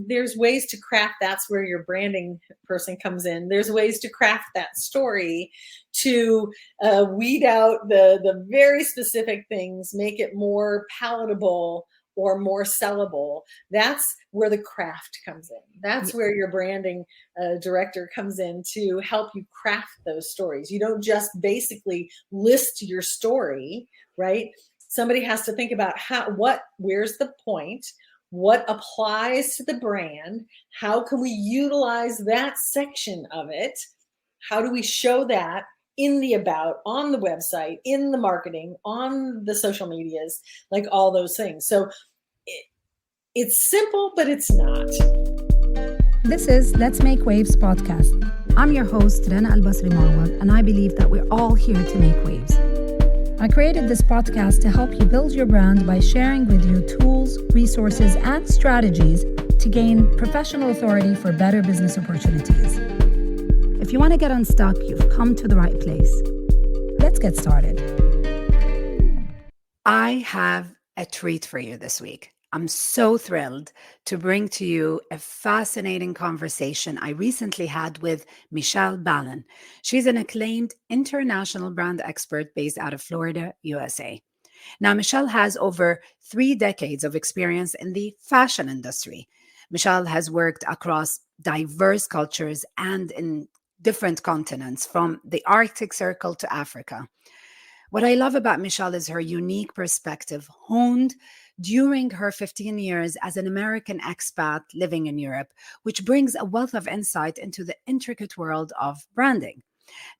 there's ways to craft. That's where your branding person comes in. There's ways to craft that story to weed out the very specific things, make it more palatable or more sellable. That's where the craft comes in. That's where your branding director comes in to help you craft those stories. You don't just basically list your story, right? Somebody has to think about where's the point, what applies to the brand, how can we utilize that section of it, how do we show that in the about, on the website, in the marketing, on the social medias, like all those things. So it's simple, but it's not. This is Let's Make Waves podcast. I'm your host, Rana Al-Basri Marwad, and I believe that we're all here to make waves. I created this podcast to help you build your brand by sharing with you tools, resources, and strategies to gain professional authority for better business opportunities. If you want to get unstuck, you've come to the right place. Let's get started. I have a treat for you this week. I'm so thrilled to bring to you a fascinating conversation I recently had with Michelle Balaun. She's an acclaimed international brand expert based out of Florida, USA. Now, Michelle has over 3 decades of experience in the fashion industry. Michelle has worked across diverse cultures and in different continents, from the Arctic Circle to Africa. What I love about Michelle is her unique perspective, honed during her 15 years as an American expat living in Europe, which brings a wealth of insight into the intricate world of branding.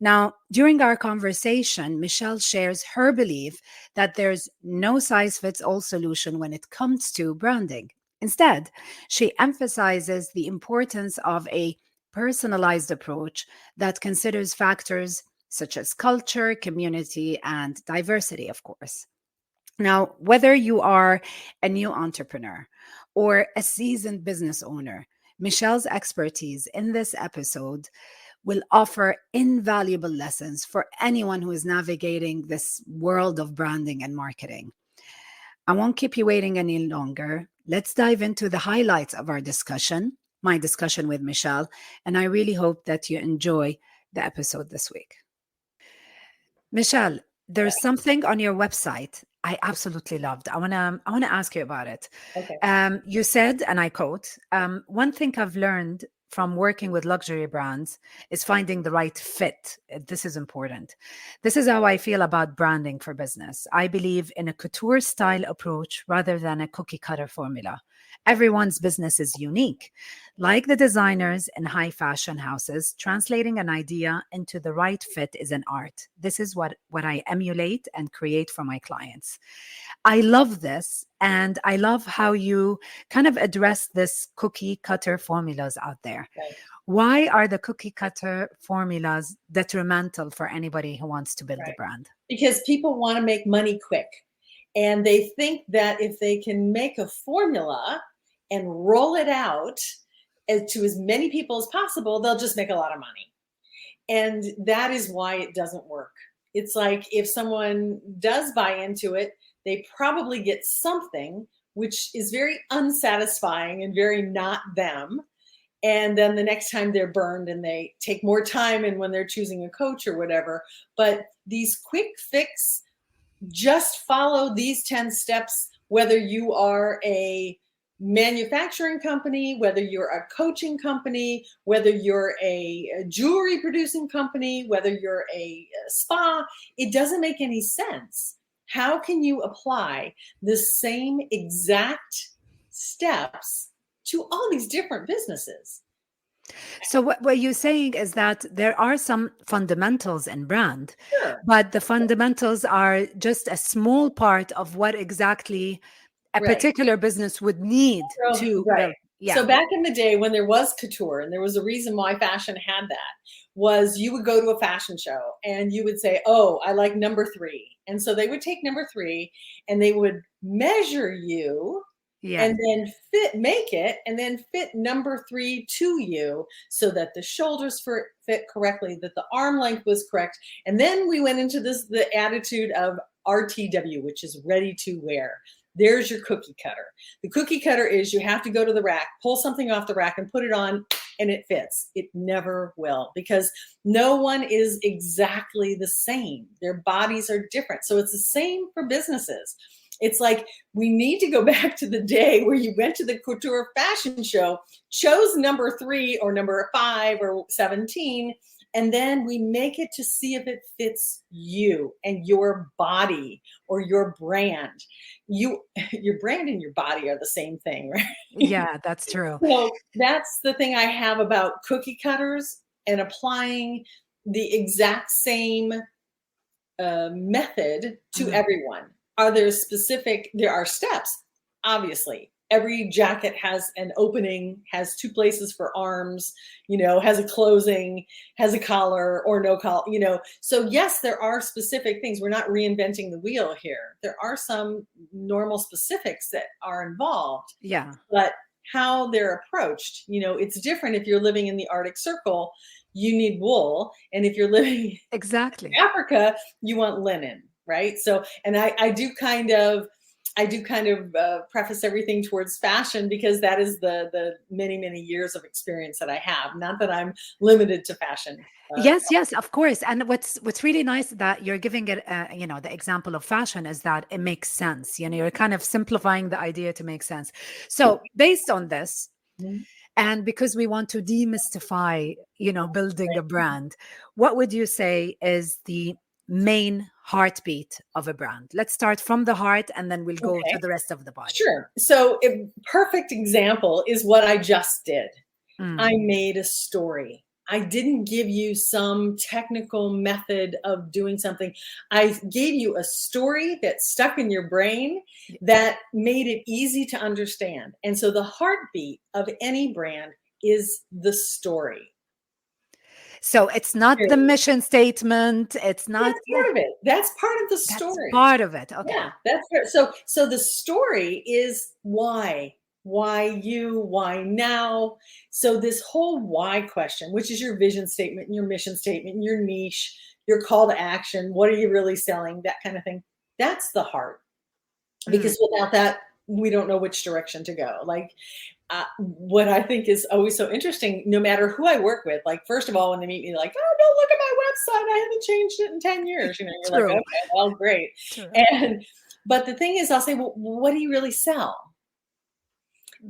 Now, during our conversation, Michelle shares her belief that there's no size-fits-all solution when it comes to branding. Instead, she emphasizes the importance of a personalized approach that considers factors such as culture, community, and diversity, of course. Now, whether you are a new entrepreneur or a seasoned business owner, Michelle's expertise in this episode will offer invaluable lessons for anyone who is navigating this world of branding and marketing. I won't keep you waiting any longer. Let's dive into the highlights of our discussion, my discussion with Michelle, and I really hope that you enjoy the episode this week. Michelle, there's something on your website I absolutely loved. I wanna ask you about it. Okay. You said, and I quote, one thing I've learned from working with luxury brands is finding the right fit. This is important. This is how I feel about branding for business. I believe in a couture style approach rather than a cookie cutter formula. Everyone's business is unique. Like the designers in high fashion houses, translating an idea into the right fit is an art. This is what I emulate and create for my clients. I love this, and I love how you kind of address this cookie cutter formulas out there. Right. Why are the cookie cutter formulas detrimental for anybody who wants to build a brand? Because people want to make money quick. And they think that if they can make a formula and roll it out to as many people as possible, they'll just make a lot of money. And that is why it doesn't work. It's like if someone does buy into it, they probably get something which is very unsatisfying and very not them. And then the next time they're burned and they take more time and when they're choosing a coach or whatever. But these quick fix, just follow these 10 steps, whether you are a manufacturing company, whether you're a coaching company, whether you're a jewelry producing company, whether you're a spa, it doesn't make any sense. How can you apply the same exact steps to all these different businesses? So what you're saying is that there are some fundamentals in brand, Sure. but the fundamentals are just a small part of what exactly a particular business would need to build. Yeah. So back in the day when there was couture, and there was a reason why fashion had that, was you would go to a fashion show and you would say, oh, I like number 3. And so they would take number 3 and they would measure you and then make it and then fit number 3 to you so that the shoulders fit correctly, that the arm length was correct. And then we went into the attitude of RTW, which is ready to wear. There's your cookie cutter. The cookie cutter is you have to go to the rack, pull something off the rack and put it on and it fits. It never will, because no one is exactly the same. Their bodies are different. So it's the same for businesses. It's like we need to go back to the day where you went to the couture fashion show, chose number 3 or number 5 or 17, and then we make it to see if it fits you and your body or your brand. Your brand and your body are the same thing, right? Yeah, that's true. So that's the thing I have about cookie cutters and applying the exact same method to everyone. There are steps, obviously. Every jacket has an opening, has 2 places for arms, has a closing, has a collar or no collar, So yes, there are specific things. We're not reinventing the wheel here. There are some normal specifics that are involved. Yeah. But how they're approached, it's different. If you're living in the Arctic Circle, you need wool. And if you're living Exactly. in Africa, you want linen, right? So, and I do kind of preface everything towards fashion, because that is the many, many years of experience that I have. Not that I'm limited to fashion. Yes, of course. And what's really nice that you're giving it, the example of fashion is that it makes sense. You're kind of simplifying the idea to make sense. So based on this, and because we want to demystify, building a brand, what would you say is the main heartbeat of a brand? Let's start from the heart and then we'll go to the rest of the body. Sure. So a perfect example is what I just did. I made a story. I didn't give you some technical method of doing something. I gave you a story that stuck in your brain that made it easy to understand. And so the heartbeat of any brand is the story. So it's not the mission statement. It's not part of it. That's part of the story. That's part of it. Okay. Yeah, that's fair. So the story is why you, why now? So this whole why question, which is your vision statement, your mission statement, your niche, your call to action, what are you really selling, that kind of thing. That's the heart. Because without that, we don't know which direction to go. Like what I think is always so interesting, no matter who I work with, like, first of all, when they meet me, like, oh, no, look at my website. I haven't changed it in 10 years. You're like, okay, well, great. But the thing is, I'll say, well, what do you really sell?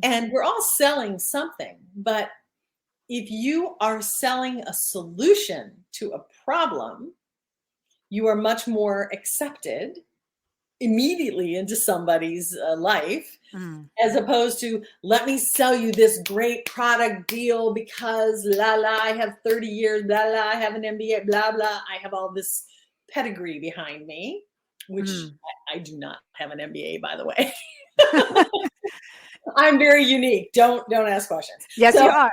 And we're all selling something, but if you are selling a solution to a problem, you are much more accepted immediately into somebody's life, as opposed to, let me sell you this great product deal because I have 30 years, I have an MBA, blah, blah. I have all this pedigree behind me, which I do not have an MBA, by the way. I'm very unique. Don't ask questions. Yes, you are.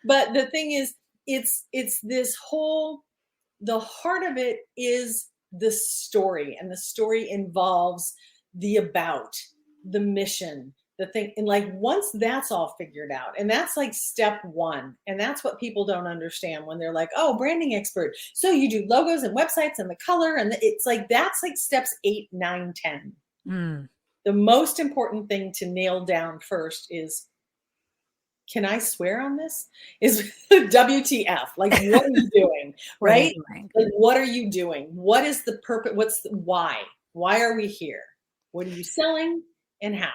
But the thing is, it's this whole, the heart of it is the story, and the story involves the about, the mission, the thing. And like, once that's all figured out, and that's like step 1, and that's what people don't understand when they're like, oh, branding expert, so you do logos and websites and the color, and it's like, that's like steps 8, 9, 10. The most important thing to nail down first is, can I swear on this? Is WTF? Like, what are you doing? Right? Like, what are you doing? What is the purpose? What's the why? Why are we here? What are you selling and how?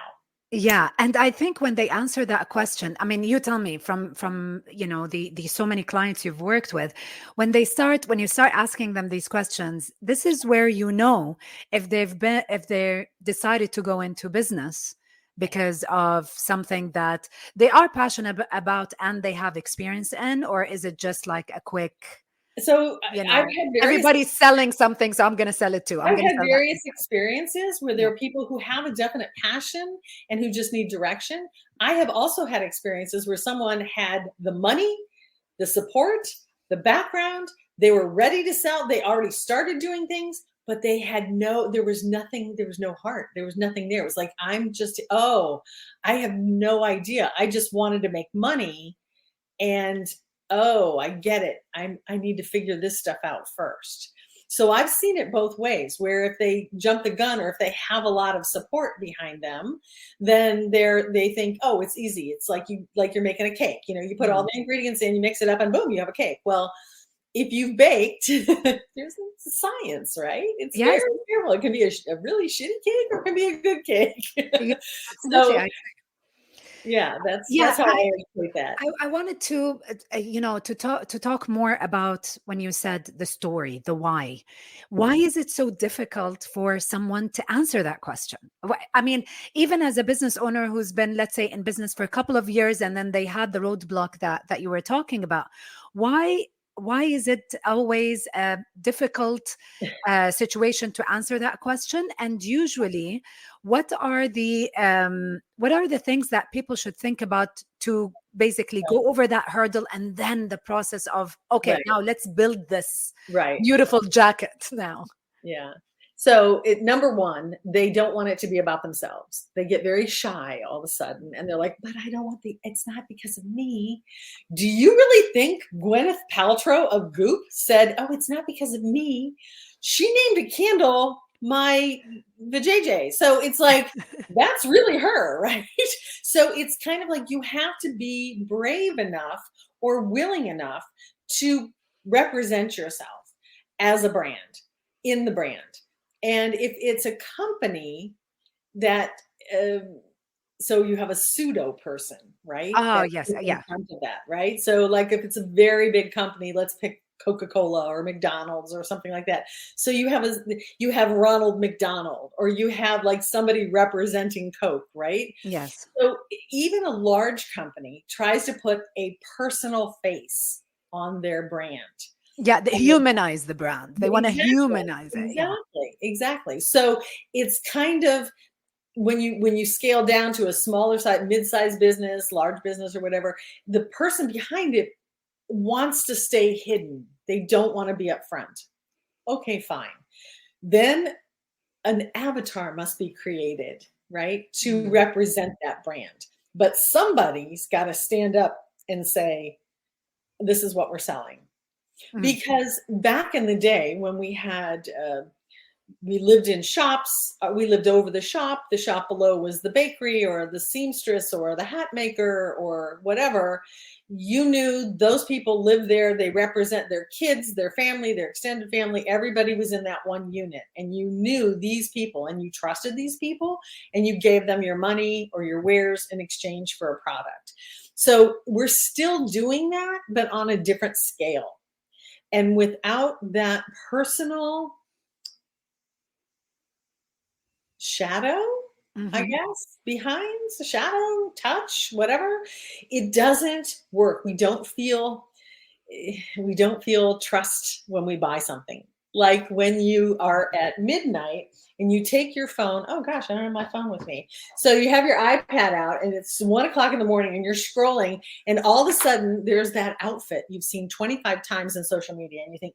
Yeah, and I think when they answer that question, I mean, you tell me from the so many clients you've worked with, when you start asking them these questions, this is where if they decided to go into business because of something that they are passionate about and they have experience in, or is it just like a quick, so I've had everybody's selling something, so I'm going to sell it too. I've had various experiences where there are people who have a definite passion and who just need direction. I have also had experiences where someone had the money, the support, the background, they were ready to sell, they already started doing things, but they had there was no heart. There was nothing there. It was like, I have no idea. I just wanted to make money, and I get it. I need to figure this stuff out first. So I've seen it both ways, where if they jump the gun or if they have a lot of support behind them, then they think, oh, it's easy. It's like you're making a cake. You put all the ingredients in, you mix it up, and boom, you have a cake. Well, if you've baked, there's science, right? It's very Yes. careful. It can be a really shitty cake or it can be a good cake. Yeah, absolutely. So yeah, Yeah, that's how I equate that. I wanted to, to talk more about when you said the story, the why. Why is it so difficult for someone to answer that question? I mean, even as a business owner who's been, let's say, in business for a couple of years, and then they had the roadblock that you were talking about. Why why is it always a difficult situation to answer that question? And usually, what are the things that people should think about to basically go over that hurdle, and then the process of, okay, Right, now let's build this right. beautiful jacket now. Yeah. So number one, they don't want it to be about themselves. They get very shy all of a sudden and they're like, but I don't want it's not because of me. Do you really think Gwyneth Paltrow of Goop said, oh, it's not because of me? She named a candle the JJ. So it's like, that's really her, right? So it's kind of like you have to be brave enough or willing enough to represent yourself as a brand, in the brand. And if it's a company that, so you have a pseudo person, right? Oh, That's yes. in Yeah. front of that, right? So like if it's a very big company, let's pick Coca-Cola or McDonald's or something like that. So you have Ronald McDonald, or you have like somebody representing Coke, right? Yes. So even a large company tries to put a personal face on their brand. Yeah. They humanize the brand. They want to Exactly, humanize it. Yeah. exactly. So it's kind of when you scale down to a smaller size, mid-sized business, large business, or whatever, the person behind it wants to stay hidden. They don't want to be up front. Okay, fine. Then an avatar must be created, right, to Mm. represent that brand. But somebody's got to stand up and say, this is what we're selling. Mm. Because back in the day when we lived in shops, we lived over the shop below was the bakery or the seamstress or the hat maker or whatever. You knew those people lived there. They represent their kids, their family, their extended family. Everybody was in that one unit, and you knew these people and you trusted these people, and you gave them your money or your wares in exchange for a product. So we're still doing that, but on a different scale. And without that personal shadow, I Mhm. guess, behind the shadow, touch, whatever, it doesn't work. We don't feel trust when we buy something. Like when you are at midnight and you take your phone. Oh gosh, I don't have my phone with me. So you have your iPad out and it's 1 o'clock in the morning and you're scrolling, and all of a sudden there's that outfit you've seen 25 times in social media and you think,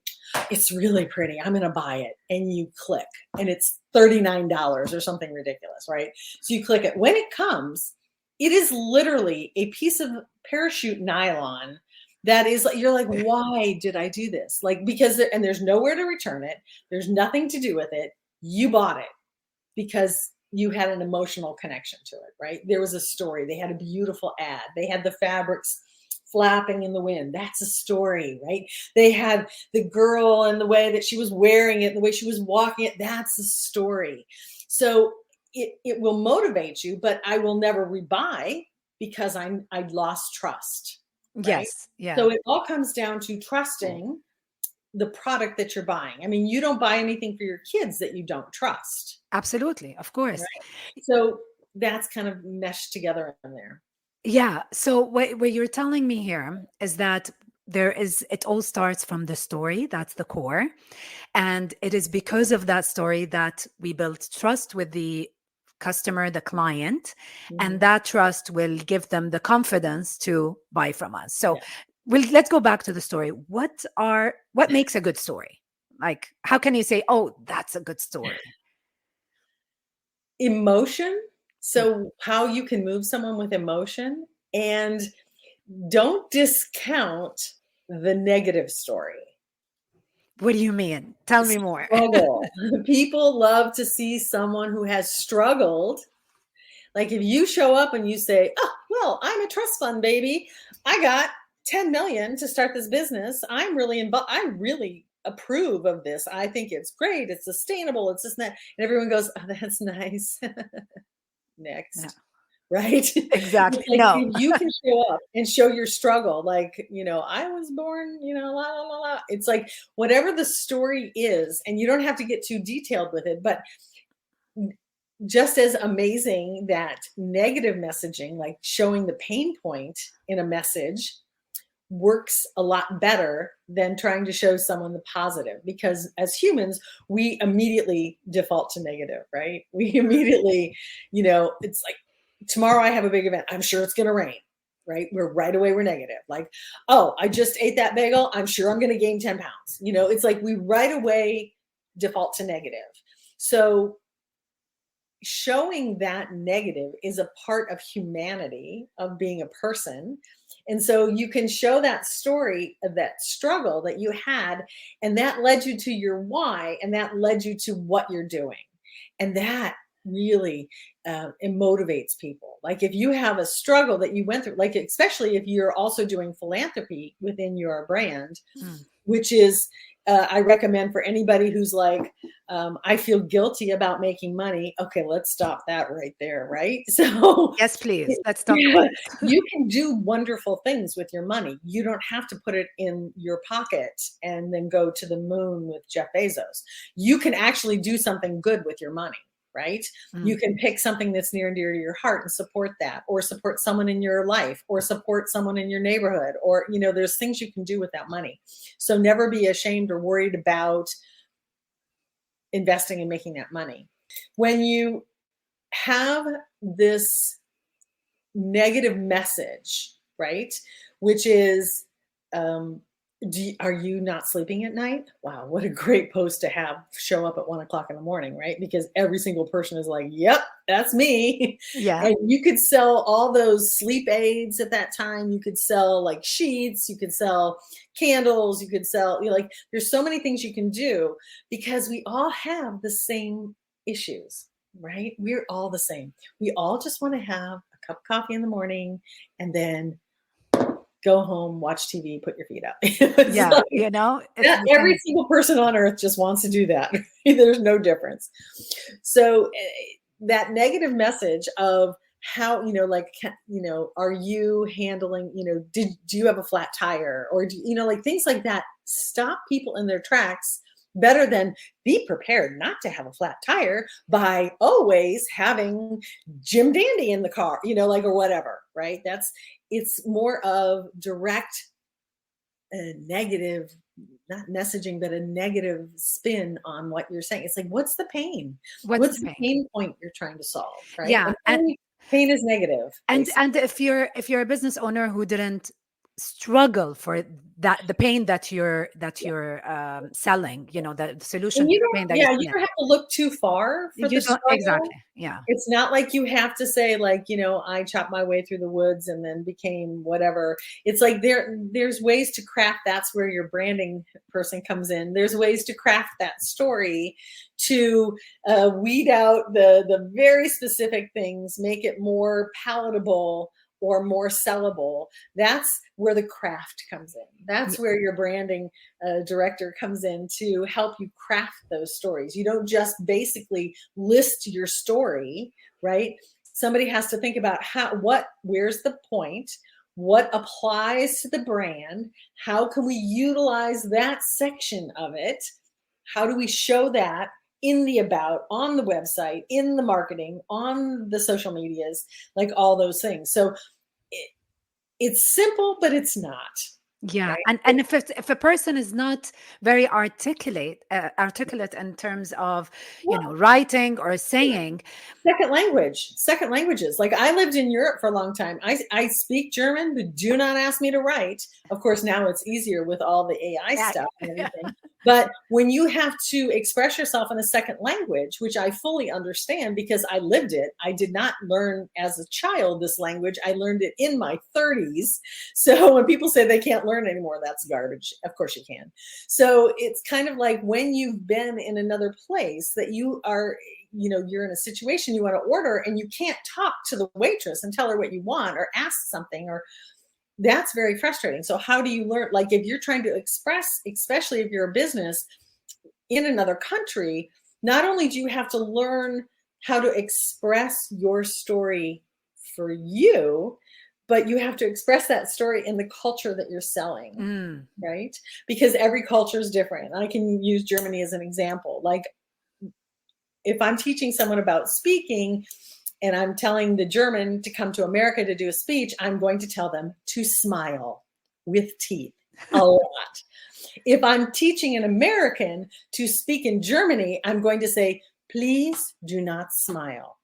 it's really pretty, I'm gonna buy it. And you click and it's $39 or something ridiculous, right? So you click it. When it comes, it is literally a piece of parachute nylon that is like, you're like, why did I do this? Like, because and there's nowhere to return it. There's nothing to do with it. You bought it because you had an emotional connection to it, right? There was a story. They had a beautiful ad. They had the fabrics flapping in the wind. That's a story, right? They had the girl and the way that she was wearing it, the way she was walking it. That's a story. So it will motivate you, but I will never rebuy because I lost trust, right? Yes. Yeah. So it all comes down to trusting the product that you're buying. I mean, you don't buy anything for your kids that you don't trust, Absolutely. Of course. right? So that's kind of meshed together in there. Yeah. So what you're telling me here is that it all starts from the story. That's the core. And it is because of that story that we build trust with the customer, the client, and Mhm. that trust will give them the confidence to buy from us. So Yeah. let's go back to the story. What makes a good story? Like, how can you say, oh, that's a good story? Emotion. So how you can move someone with emotion, and don't discount the negative story. What do you mean? Tell me more. Struggle. People love to see someone who has struggled. Like if you show up and you say, oh, well, I'm a trust fund baby. I got 10 million to start this business. I'm really involved. I really approve of this. I think it's great. It's sustainable. It's this and that. And everyone goes, oh, that's nice. Next. Yeah. Right? Exactly. Like No. if you can show up and show your struggle, like, I was born, la, la, la, la. It's like whatever the story is, and you don't have to get too detailed with it, but just as amazing that negative messaging, like showing the pain point in a message, works a lot better than trying to show someone the positive, because as humans, we immediately default to negative, right? We immediately, it's like, tomorrow I have a big event. I'm sure it's going to rain, right? We're negative. Like, oh, I just ate that bagel. I'm sure I'm going to gain 10 pounds. It's like we right away default to negative. So showing that negative is a part of humanity, of being a person. And so you can show that story of that struggle that you had, and that led you to your why, and that led you to what you're doing. And that really it motivates people. Like if you have a struggle that you went through, like especially if you're also doing philanthropy within your brand, which is I recommend for anybody who's like, I feel guilty about making money. Okay, let's stop that right there, right? So yes, please. Let's talk about it. You can do wonderful things with your money. You don't have to put it in your pocket and then go to the moon with Jeff Bezos. You can actually do something good with your money. Right? You can pick something that's near and dear to your heart and support that, or support someone in your life, or support someone in your neighborhood, or, there's things you can do with that money. So never be ashamed or worried about investing and making that money. When you have this negative message, right, which is, are you not sleeping at night? Wow, what a great post to have show up at 1 o'clock in the morning, right? Because every single person is like, yep, that's me. Yeah. And you could sell all those sleep aids at that time. You could sell like sheets, you could sell candles, you could sell, like there's so many things you can do, because we all have the same issues, right? We're all the same. We all just want to have a cup of coffee in the morning and then go home, watch TV, put your feet up. Yeah, like, every single person on earth just wants to do that. There's no difference. So that negative message of how, are you handling, do you have a flat tire, or like things like that stop people in their tracks better than be prepared not to have a flat tire by always having Jim Dandy in the car, or whatever, right? It's more of direct negative, not messaging, but a negative spin on what you're saying. It's like, what's the pain? What's the pain point you're trying to solve, right? Yeah. And pain is negative. And if you're a business owner who didn't struggle for the pain that you're selling, the solution to the pain that you don't have to look too far for the struggle. Exactly. Yeah. It's not like you have to say like, I chopped my way through the woods and then became whatever. It's like there's ways to craft. That's where your branding person comes in. There's ways to craft that story to weed out the very specific things, make it more palatable or more sellable. That's where the craft comes in. That's where your branding director comes in to help you craft those stories. You don't just basically list your story, right? Somebody has to think about where's the point? What applies to the brand? How can we utilize that section of it? How do we show that in the about, on the website, in the marketing, on the social medias, like all those things. So it's simple, but it's not. Yeah. Right? And if a person is not very articulate in terms of, writing or saying. Second languages. Like I lived in Europe for a long time. I speak German, but do not ask me to write. Of course, now it's easier with all the AI stuff and everything. But when you have to express yourself in a second language, which I fully understand because I lived it, I did not learn as a child this language. I learned it in my 30s. So when people say they can't learn anymore, that's garbage. Of course you can. So it's kind of like when you've been in another place that you are, you're in a situation you want to order and you can't talk to the waitress and tell her what you want or ask something, or that's very frustrating. So how do you learn? Like if you're trying to express, especially if you're a business in another country, not only do you have to learn how to express your story for you, but you have to express that story in the culture that you're selling, right? Because every culture is different. I can use Germany as an example. Like if I'm teaching someone about speaking, and I'm telling the German to come to America to do a speech, I'm going to tell them to smile with teeth a lot. If I'm teaching an American to speak in Germany, I'm going to say, please do not smile.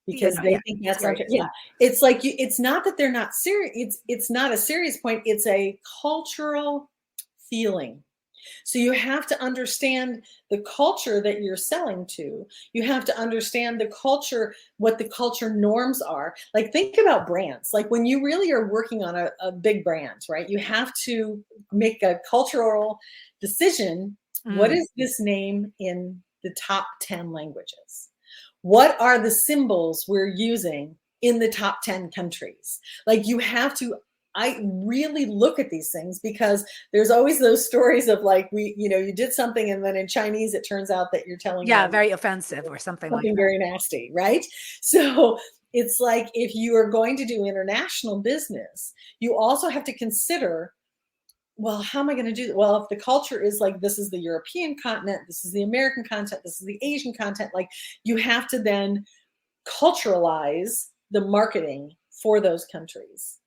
Because they think that's right. Yeah. It's like it's not that they're not serious. It's not a serious point. It's a cultural feeling. So you have to understand the culture that you're selling to. You have to understand the culture, what the culture norms are. Like think about brands. Like when you really are working on a big brand, right? You have to make a cultural decision. What is this name in the top 10 languages? What are the symbols we're using in the top 10 countries? Like you have to I really look at these things because there's always those stories of like you did something and then in Chinese it turns out that you're telling them very offensive or something like that. Very nasty, right? So it's like if you are going to do international business, you also have to consider, well, how am I going to do that? Well, if the culture is like this is the European continent, this is the American content, this is the Asian content, like you have to then culturalize the marketing for those countries.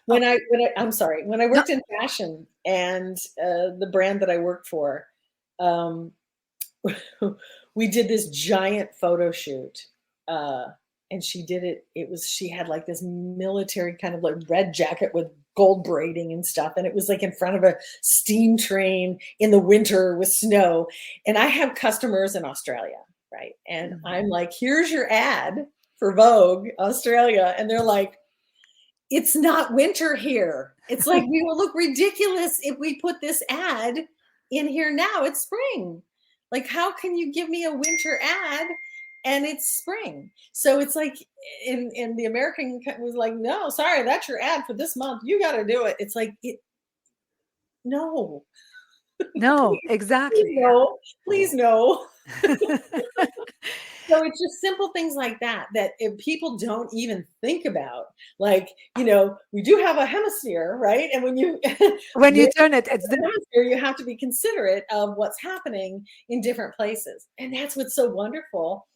When I worked in fashion and the brand that I worked for, we did this giant photo shoot, and she did it. She had like this military kind of like red jacket with gold braiding and stuff, and it was like in front of a steam train in the winter with snow. And I have customers in Australia, right? And I'm like, here's your ad for Vogue Australia, and they're like, it's not winter here. It's like we will look ridiculous if we put this ad in here now. It's spring. Like, how can you give me a winter ad and it's spring? So it's like, in the American was like, no, sorry, that's your ad for this month. You got to do it. It's like, no. No, exactly. Please no. Please no. So it's just simple things like that if people don't even think about. Like, we do have a hemisphere, right? And when you turn it, it's the hemisphere, you have to be considerate of what's happening in different places. And that's what's so wonderful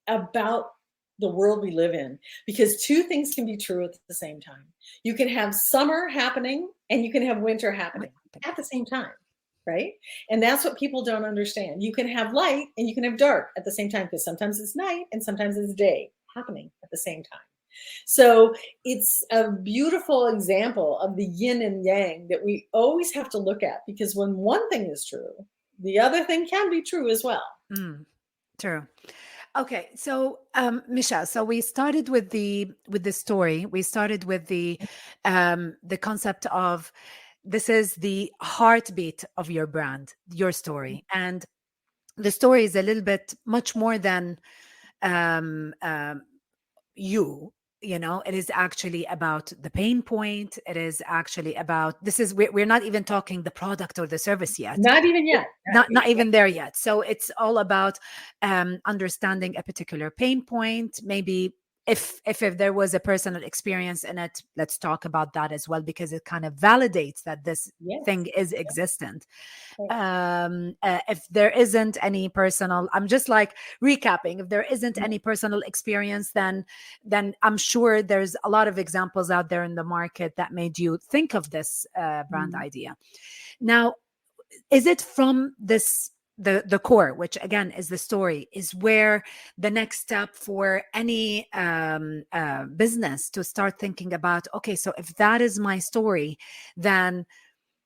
about the world we live in, because two things can be true at the same time. You can have summer happening and you can have winter happening at the same time. Right? And that's what people don't understand. You can have light and you can have dark at the same time, because sometimes it's night and sometimes it's day happening at the same time. So it's a beautiful example of the yin and yang that we always have to look at, because when one thing is true, the other thing can be true as well. True. Okay, so Michelle, so we started with the story. We started with the concept of this is the heartbeat of your brand, your story. And the story is a little bit much more than you know, it is actually about the pain point. It is actually about, we're not even talking the product or the service yet. Not even yet. Not even there yet. So it's all about understanding a particular pain point. Maybe if there was a personal experience in it, let's talk about that as well, because it kind of validates that this thing is existent. If there isn't any personal, I'm just like recapping, if there isn't any personal experience, then I'm sure there's a lot of examples out there in the market that made you think of this brand idea. Now, is it from this the core, which again is the story, is where the next step for any business to start thinking about, okay, so if that is my story, then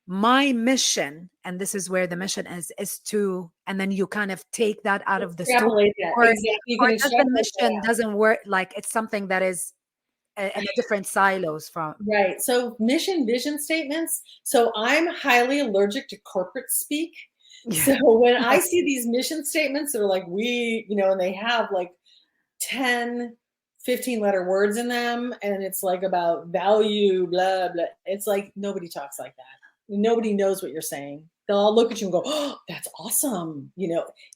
my mission, and this is where the mission is to, and then you kind of take that out of the story, Extrapolate that. or Exactly. You can does the extrapolate mission that. doesn't work, like it's something that is in a different silos from. Right. So mission vision statements. So I'm highly allergic to corporate speak. Yeah. So when I see these mission statements that are like, and they have like 10, 15 letter words in them, and it's like about value, blah, blah. It's like nobody talks like that. Nobody knows what you're saying. They'll all look at you and go, "Oh, that's awesome."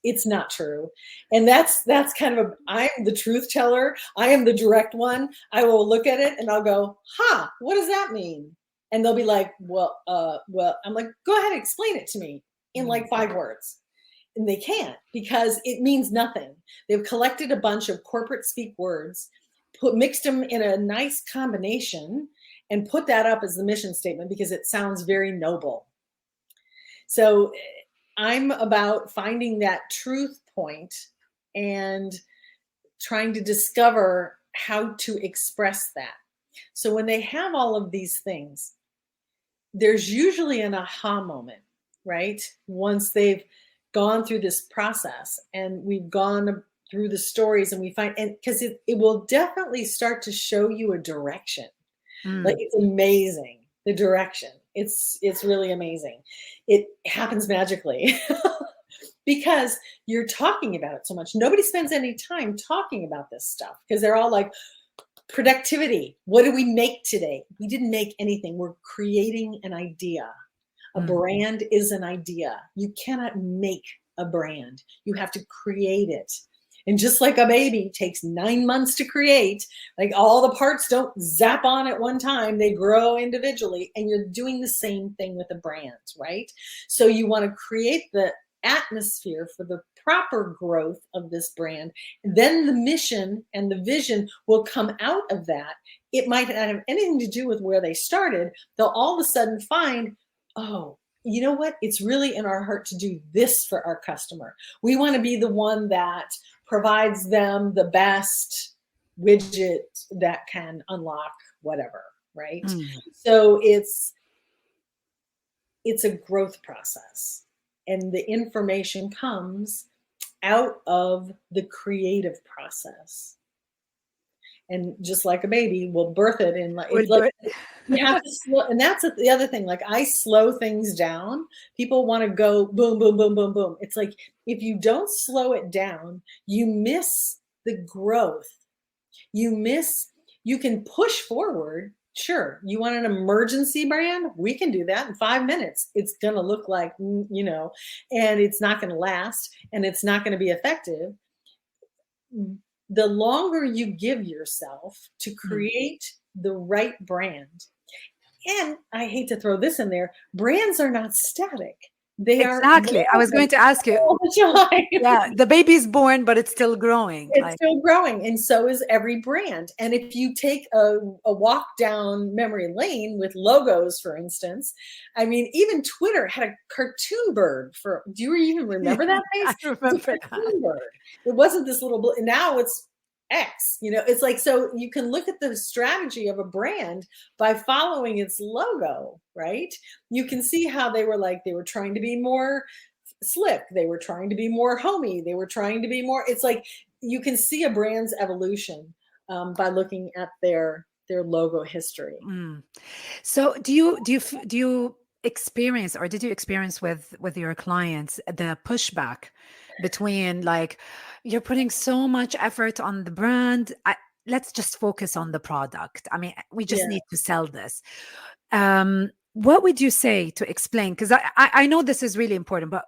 It's not true. And that's kind of I'm the truth teller. I am the direct one. I will look at it and I'll go, what does that mean? And they'll be like, well, I'm like, go ahead, explain it to me in like 5 words. And they can't, because it means nothing. They've collected a bunch of corporate speak words, mixed them in a nice combination, and put that up as the mission statement because it sounds very noble. So I'm about finding that truth point and trying to discover how to express that. So when they have all of these things, there's usually an aha moment, right? Once they've gone through this process and we've gone through the stories, and we find, and because it will definitely start to show you a direction. Like, it's amazing, the direction. It's really amazing. It happens magically because you're talking about it so much. Nobody spends any time talking about this stuff because they're all like, productivity. What did we make today? We didn't make anything. We're creating an idea. A brand is an idea. You cannot make a brand. You have to create it. And just like a baby takes 9 months to create, like all the parts don't zap on at one time, they grow individually. And you're doing the same thing with a brand, right? So you want to create the atmosphere for the proper growth of this brand. Then the mission and the vision will come out of that. It might not have anything to do with where they started. They'll all of a sudden find, oh, you know what? It's really in our heart to do this for our customer. We want to be the one that provides them the best widget that can unlock whatever, right? So it's a growth process, and the information comes out of the creative process. And just like a baby, we'll birth it in like you have to slow. And that's the other thing. Like, I slow things down. People want to go boom, boom, boom, boom, boom. It's like, if you don't slow it down, you miss the growth. You can push forward. Sure. You want an emergency brand? We can do that in 5 minutes. It's going to look like, and it's not going to last, and it's not going to be effective. The longer you give yourself to create the right brand, and I hate to throw this in there, brands are not static. They exactly. I was going to ask you. All the time. Yeah, the baby's born, but it's still growing. It's still growing, and so is every brand. And if you take a walk down memory lane with logos, for instance, I mean, even Twitter had a cartoon bird for. Do you even remember that face? I remember that. Bird. It wasn't this little. Now it's X. It's like, so you can look at the strategy of a brand by following its logo, right? You can see how they were trying to be more slick, they were trying to be more homey, they were trying to be more, it's like you can see a brand's evolution by looking at their logo history. So do you experience, or did you experience with your clients, the pushback between, like, you're putting so much effort on the brand, let's just focus on the product, I mean, we just need to sell this? What would you say to explain, because I know this is really important, but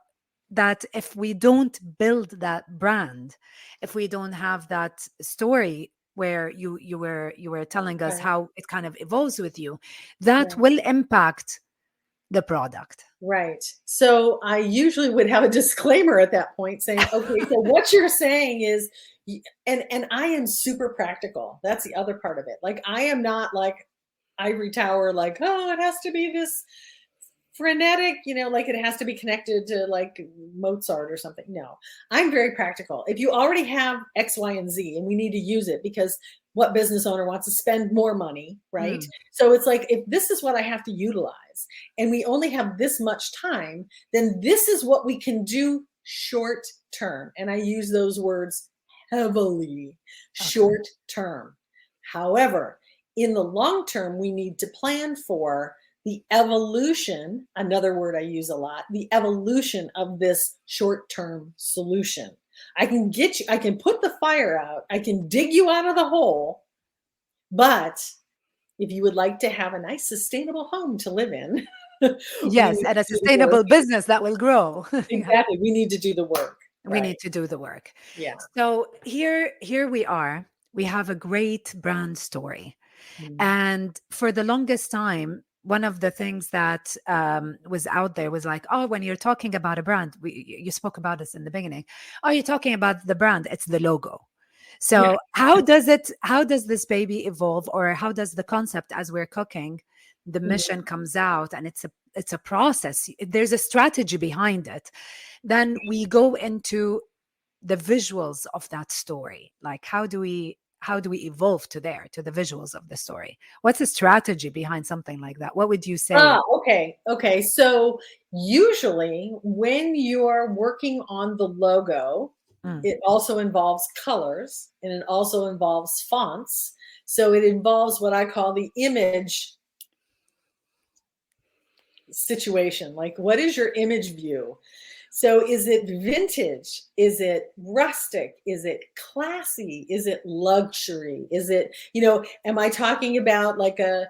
that if we don't build that brand, if we don't have that story where you were telling us how it kind of evolves with you, that will impact the product. Right. So I usually would have a disclaimer at that point saying, okay, so what you're saying is, and I am super practical. That's the other part of it. Like, I am not like ivory tower, like, oh, it has to be this frenetic, like it has to be connected to like Mozart or something. No, I'm very practical. If you already have X, Y, and Z, and we need to use it because what business owner wants to spend more money, right? Mm. So it's like, if this is what I have to utilize and we only have this much time, then this is what we can do short term. And I use those words heavily, Okay. short term. However, in the long term, we need to plan for the evolution, another word I use a lot, the evolution of this short term solution. I can get you, I can put the fire out, I can dig you out of the hole, but if you would like to have a nice sustainable home to live in, we Yes, need and a to do the work. sustainable business that will grow. Yeah. Exactly. We need to do the work. We Right. need to do the work. Yeah. So here we are. We have a great brand story. Mm. And for the longest time, one of the things that was out there was like, oh, when you're talking about a brand, you spoke about this in the beginning. Oh, you're talking about the brand, it's the logo. Yeah. So how does this baby evolve, or how does the concept as we're cooking, the mission comes out, and it's a process. There's a strategy behind it. Then we go into the visuals of that story. Like how do we evolve to the visuals of the story? What's the strategy behind something like that? What would you say? Okay. Okay. So usually when you're working on the logo, Mm, it also involves colors and it also involves fonts. So it involves what I call the image situation. Like, what is your image view? So is it vintage? Is it rustic? Is it classy? Is it luxury? Is it, am I talking about like a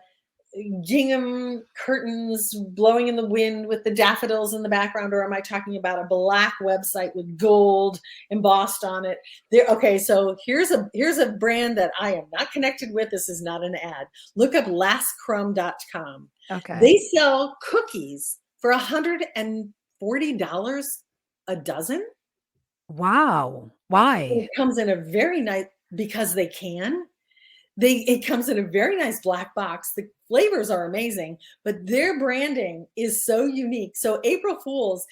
gingham curtains blowing in the wind with the daffodils in the background, or am I talking about a black website with gold embossed on it? Okay, so here's a brand that I am not connected with. This is not an ad. Look up lastcrumb.com. okay. They sell cookies for $140 a dozen. Wow. Why? It comes in a very nice, because they can. It comes in a very nice black box. The flavors are amazing, but their branding is so unique. So April Fools,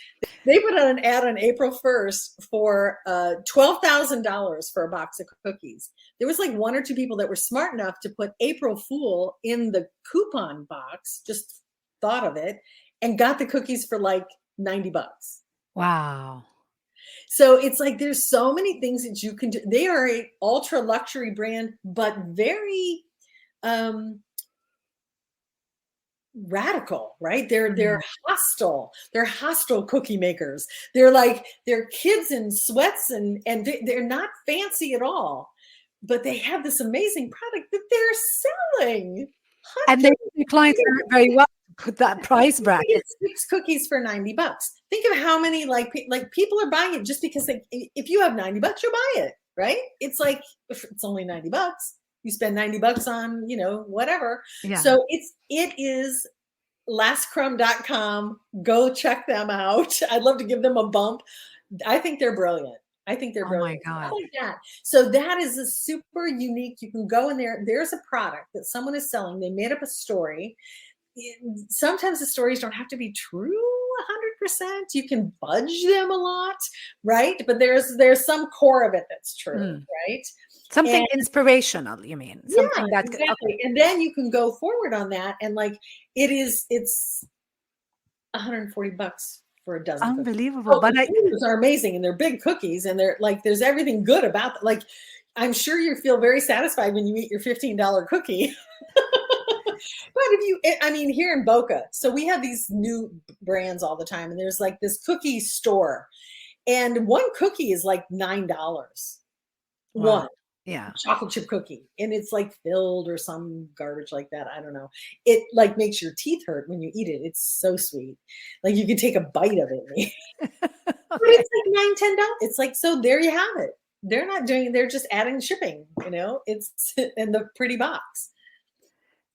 they put out an ad on April 1st for $12,000 for a box of cookies. There was like one or two people that were smart enough to put April Fool in the coupon box, just thought of it, and got the cookies for like $90. Wow. So it's like there's so many things that you can do. They are a ultra luxury brand, but very radical, right? They're Mhm. hostile. They're hostile cookie makers. They're kids in sweats and they're not fancy at all, but they have this amazing product that they're selling. And the clients are very well to put that price You bracket. get 6 cookies for $90. Think of how many like people are buying it just because if you have $90, you'll buy it, right? It's like, if it's only $90, you spend $90 on, whatever. Yeah. So it is lastcrumb.com. Go check them out. I'd love to give them a bump. I think they're brilliant. I think they're Oh my brilliant. I God. like that. So that is a super unique. You can go in there. There's a product that someone is selling. They made up a story. Sometimes the stories don't have to be true 100%. You can budge them a lot, right? But there's some core of it that's true, Mm. right? Something And inspirational, you mean? yeah, Something that okay. exactly. And then you can go forward on that, and like it's $140 for a dozen cookies. Unbelievable. Oh, But the flavors are amazing, and they're big cookies, and they're like there's everything good about them. Like I'm sure you feel very satisfied when you eat your $15 cookie. But here in Boca, so we have these new brands all the time, and there's like this cookie store, and one cookie is like $9. wow. One Yeah. chocolate chip cookie, and it's like filled or some garbage like that. I don't know. It like makes your teeth hurt when you eat it. It's so sweet. Like you can take a bite of it. But Okay. it's like $9, $10. It's like, so there you have it. They're just adding shipping, it's in the pretty box.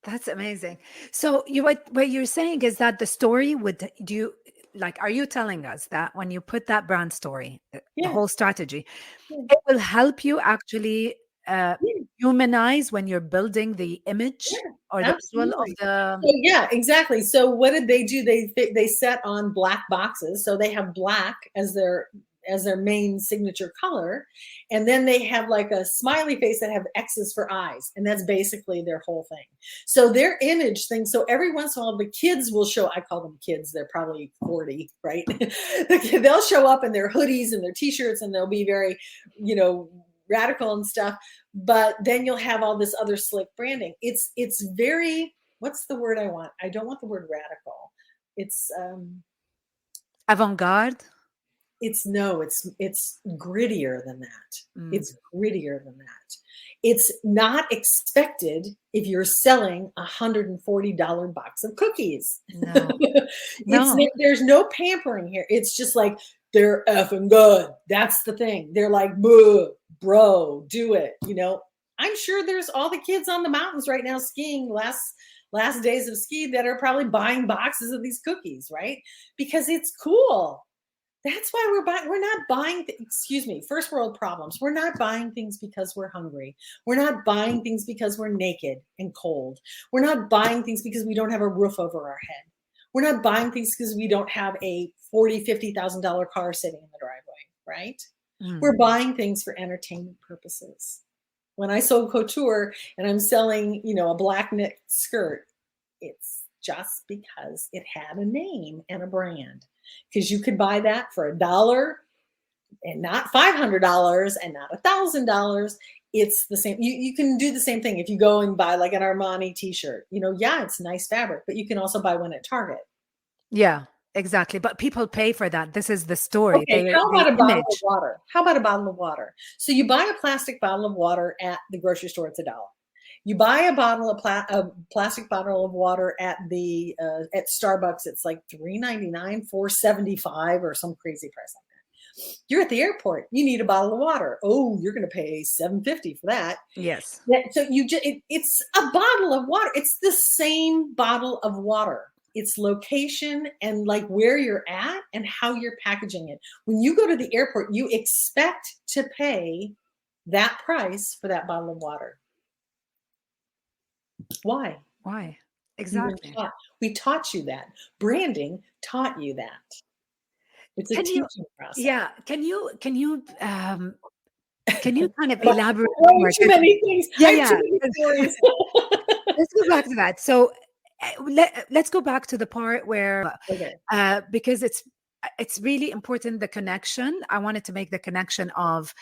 That's amazing. So what you're saying is that the story would do you like are you telling us that when you put that brand story, the Yeah. whole strategy, Yeah. it will help you actually Yeah. humanize when you're building the image Yeah, or the visual of absolutely. the So yeah, exactly. So what did they do? They set on black boxes. So they have black as their as their main signature color. And then they have like a smiley face that have X's for eyes. And that's basically their whole thing. So their image thing. So every once in a while, the kids will show, I call them kids. They're probably 40, right? They'll show up in their hoodies and their t-shirts, and they'll be very, radical and stuff. But then you'll have all this other slick branding. It's very, what's the word I want? I don't want the word radical. It's Avant-garde? it's grittier than that. Mm. It's grittier than that. It's not expected if you're selling $140 box of cookies. No. There's no pampering here. It's just like, they're effing good. That's the thing. They're like, bro, do it. I'm sure there's all the kids on the mountains right now skiing last days of ski that are probably buying boxes of these cookies, right? Because it's cool. That's why we're not buying, excuse me, first world problems. We're not buying things because we're hungry. We're not buying things because we're naked and cold. We're not buying things because we don't have a roof over our head. We're not buying things because we don't have a $40,000, $50,000 car sitting in the driveway, right? Mm. We're buying things for entertainment purposes. When I sold couture and I'm selling, a black knit skirt, it's just because it had a name and a brand. Because you could buy that for $1 and not $500 and not $1,000. It's the same. You can do the same thing if you go and buy like an Armani t-shirt. It's nice fabric, but you can also buy one at Target. Yeah, exactly. But people pay for that. This is the story. Okay, how about a bottle of water? How about a bottle of water? So you buy a plastic bottle of water at the grocery store, it's $1. You buy a plastic bottle of water at at Starbucks, it's like $3.99, $4.75, or some crazy price like that. You're at the airport, you need a bottle of water. Oh, you're going to pay $7.50 for that. Yes. So it's a bottle of water. It's the same bottle of water. It's location and like where you're at and how you're packaging it. When you go to the airport, you expect to pay that price for that bottle of water. Why? Exactly. We taught you that. Branding taught you that. It's a teaching process. Yeah. Can you kind of elaborate more? Too many things. Yeah. Too many stories. Let's go back to that. So let's go back to the part where, because it's really important, the connection. I wanted to make the connection of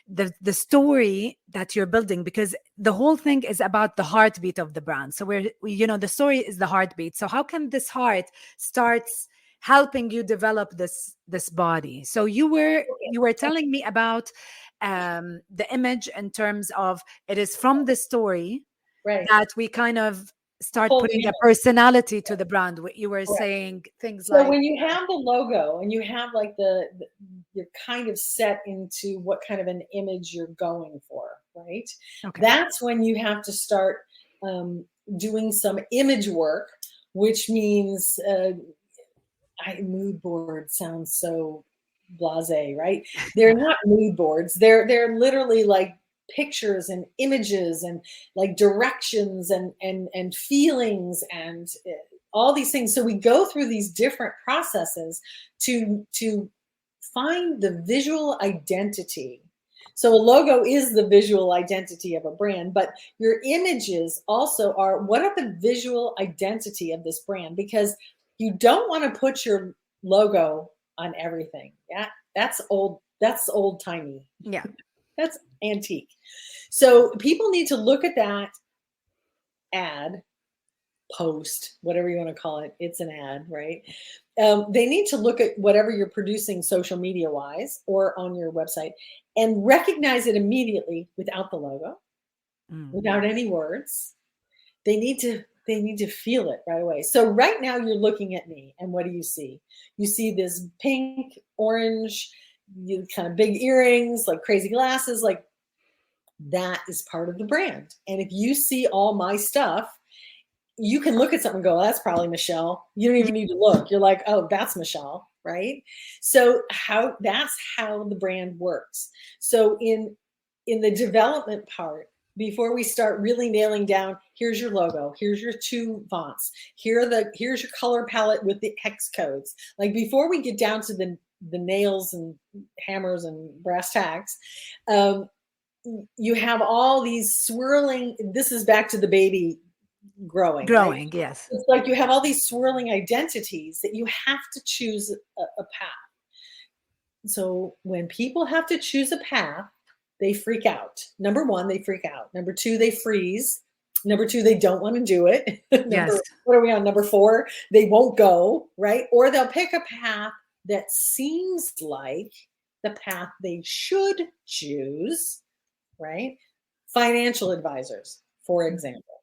the story that you're building, because the whole thing is about the heartbeat of the brand. So the story is the heartbeat. So how can this heart starts helping you develop this body? So you were telling me about the image in terms of it is from the story, right, that we kind of start putting a personality to the brand. You were saying things like, so when you have the logo and you have like you're kind of set into what kind of an image you're going for, right? Okay. That's when you have to start doing some image work, which means mood board sounds so blasé, right? They're not mood boards. They're literally like pictures and images and like directions and feelings and all these things. So we go through these different processes to find the visual identity. So a logo is the visual identity of a brand, but your images also are, what are the visual identity of this brand? Because you don't want to put your logo on everything. Yeah, that's old timey. Yeah. That's antique. So people need to look at that ad, post, whatever you want to call it. It's an ad, right? They need to look at whatever you're producing social media wise or on your website and recognize it immediately without the logo, without any words. They need to feel it right away. So right now you're looking at me, and what do you see? You see this pink, orange, kind of big earrings, like crazy glasses, like that is part of the brand. And if you see all my stuff, you can look at something and go, that's probably Michelle. You don't even need to look. You're like, oh, that's Michelle, right? So that's how the brand works. So in the development part, before we start really nailing down, here's your logo, here's your 2 fonts, here's your color palette with the hex codes. Like before we get down to the the nails and hammers and brass tacks, you have all these swirling, this is back to the baby growing, right? Growing, yes. It's like you have all these swirling identities that you have to choose a path. So when people have to choose a path, they freak out. Number one, they freak out. Number two, they freeze. Number two, they don't want to do it. Yes. What are we on? Number four, they won't go, right? Or they'll pick a path that seems like the path they should choose, right? Financial advisors, for example,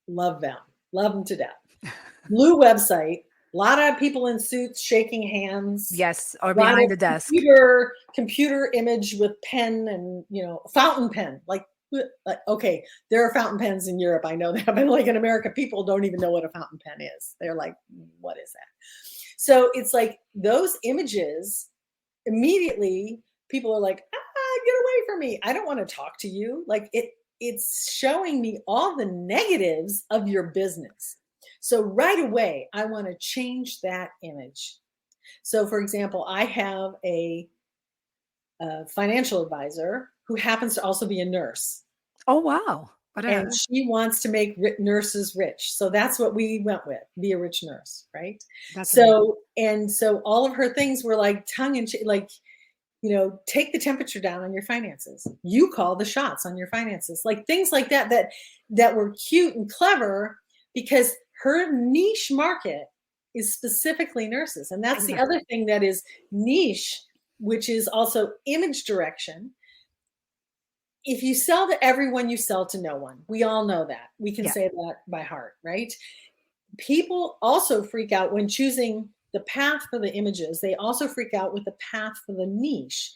love them to death. Blue website, a lot of people in suits shaking hands. Yes, or behind the desk. Computer image with pen and, fountain pen. Like, okay, there are fountain pens in Europe. I know that, but like in America, people don't even know what a fountain pen is. They're like, what is that? So it's like those images, immediately people are like, get away from me. I don't want to talk to you. Like it's showing me all the negatives of your business. So right away, I want to change that image. So for example, I have a financial advisor who happens to also be a nurse. Oh, wow. And she wants to make nurses rich. So that's what we went with, be a rich nurse, right? So all of her things were like tongue in cheek, like, take the temperature down on your finances. You call the shots on your finances. Like things like that were cute and clever, because her niche market is specifically nurses. And that's the other thing that is niche, which is also image direction. If you sell to everyone, you sell to no one. We all know that. We can say that by heart, right? People also freak out when choosing the path for the images. They also freak out with the path for the niche.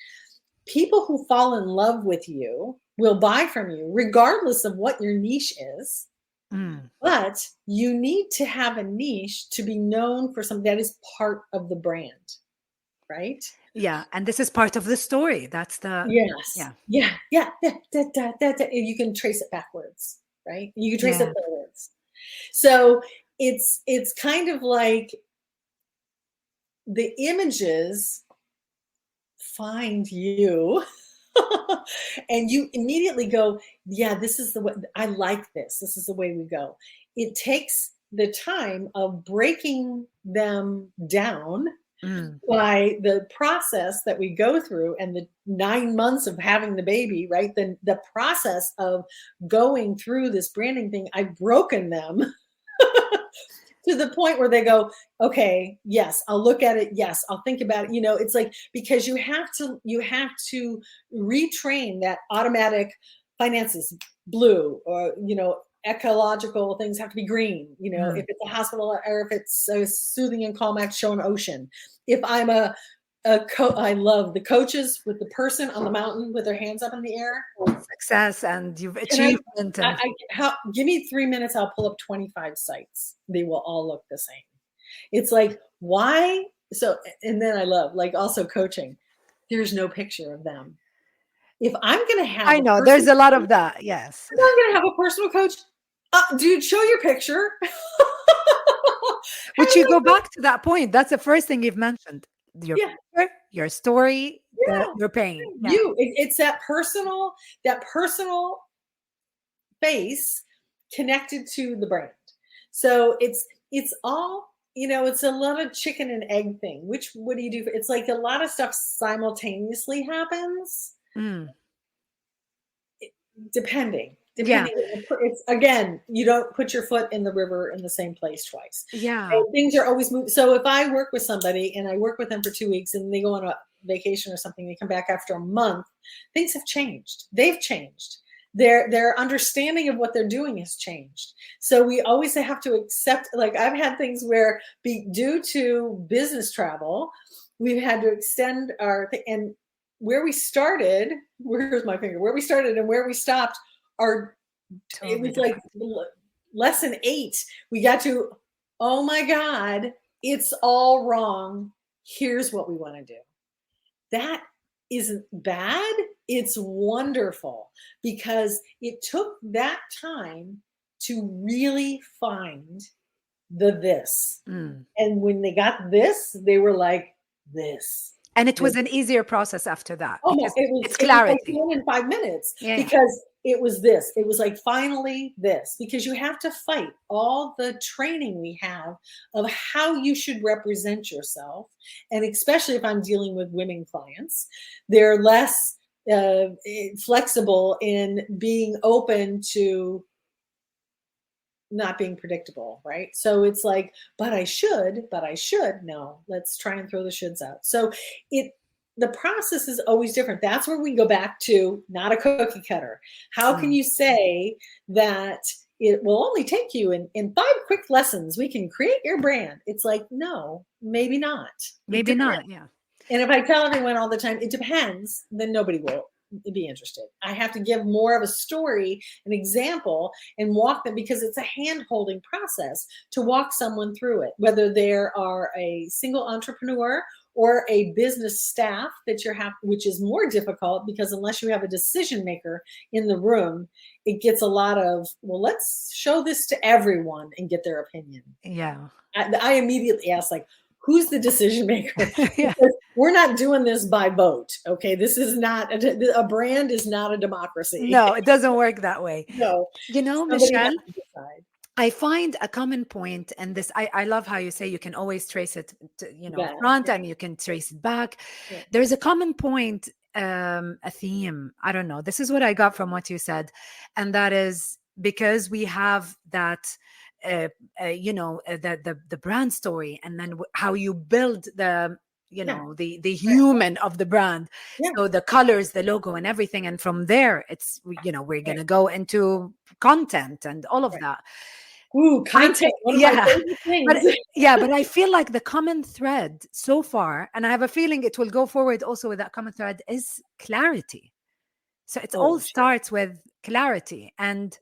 People who fall in love with you will buy from you, regardless of what your niche is. But you need to have a niche to be known for something that is part of the brand, right? Yeah, and this is part of the story. That's the Yeah. You can trace it backwards, right? You can trace it forwards. So it's kind of like the images find you and you immediately go, yeah, this is the way I like this. This is the way we go. It takes the time of breaking them down by the process that we go through and the 9 months of having the baby, right? Then the process of going through this branding thing, I've broken them to the point where they go, okay, yes, I'll look at it. Yes, I'll think about it. It's like, because you have to retrain that automatic finances, blue, or, ecological things have to be green, if it's a hospital or if it's a soothing and calm act, show an ocean. If I'm I love the coaches with the person on the mountain with their hands up in the air. Success and you've achieved. Give me 3 minutes. I'll pull up 25 sites. They will all look the same. It's like, why? So, and then I love, like, also coaching. There's no picture of them. If I'm going to have, I know there's a lot of that. Yes. If I'm going to have a personal coach, dude, show your picture. Which you go back to that point. That's the first thing you've mentioned. Your picture, your story, your pain. Yeah. It's that personal face connected to the brand. So it's all, it's a lot of chicken and egg thing. What do you do? It's like a lot of stuff simultaneously happens. Depending. It's, again, you don't put your foot in the river in the same place twice. And things are always moving. So if I work with somebody and I work with them for 2 weeks and they go on a vacation or something, they come back after a month, things have changed. They've changed. Their understanding of what they're doing has changed. So we always have to accept, like, I've had things where due to business travel, we've had to extend and where we started, where's my finger? Where we started and where we stopped are, it was like lesson 8. We got to, oh my God, it's all wrong. Here's what we want to do. That isn't bad. It's wonderful, because it took that time to really find this. And when they got this, they were like, this. And it was an easier process after that Oh my, because it's it was like clarity. done in 5 minutes Yeah, yeah. because it was this. It was like finally this, because you have to fight all the training we have of how you should represent yourself. And especially if I'm dealing with women clients, they're less flexible in being open to not being predictable, right? So it's like, but I should. No, let's try and throw the shoulds out. So the process is always different. That's where we go back to not a cookie cutter. How can you say that it will only take you in 5 quick lessons, we can create your brand? It's like, no, maybe not. Maybe not. Yeah. And if I tell everyone all the time, it depends, then nobody will be interested. I have to give more of a story, an example, and walk them, because it's a hand-holding process to walk someone through it, whether they are a single entrepreneur or a business staff that which is more difficult, because unless you have a decision maker in the room, it gets a lot of, well, let's show this to everyone and get their opinion. Yeah. I immediately ask, like, who's the decision maker? Yeah. Because we're not doing this by vote. Okay. This is not a brand is not a democracy. No, it doesn't work that way. No, You know, somebody Michelle, has to decide. I find a common point, and this, I love how you say you can always trace it to, Back, front, yeah. and you can trace it back. Yeah. There's a common point, a theme. I don't know. This is what I got from what you said. And that is because we have that, the brand story, and then how you build the, the human of the brand. Yeah. So the colors, the logo, and everything. And from there, it's, we're going to go into content and all of that. Ooh, content, one of my favorite things. But I feel like the common thread so far, and I have a feeling it will go forward also with that common thread, is clarity. So it all starts with clarity. And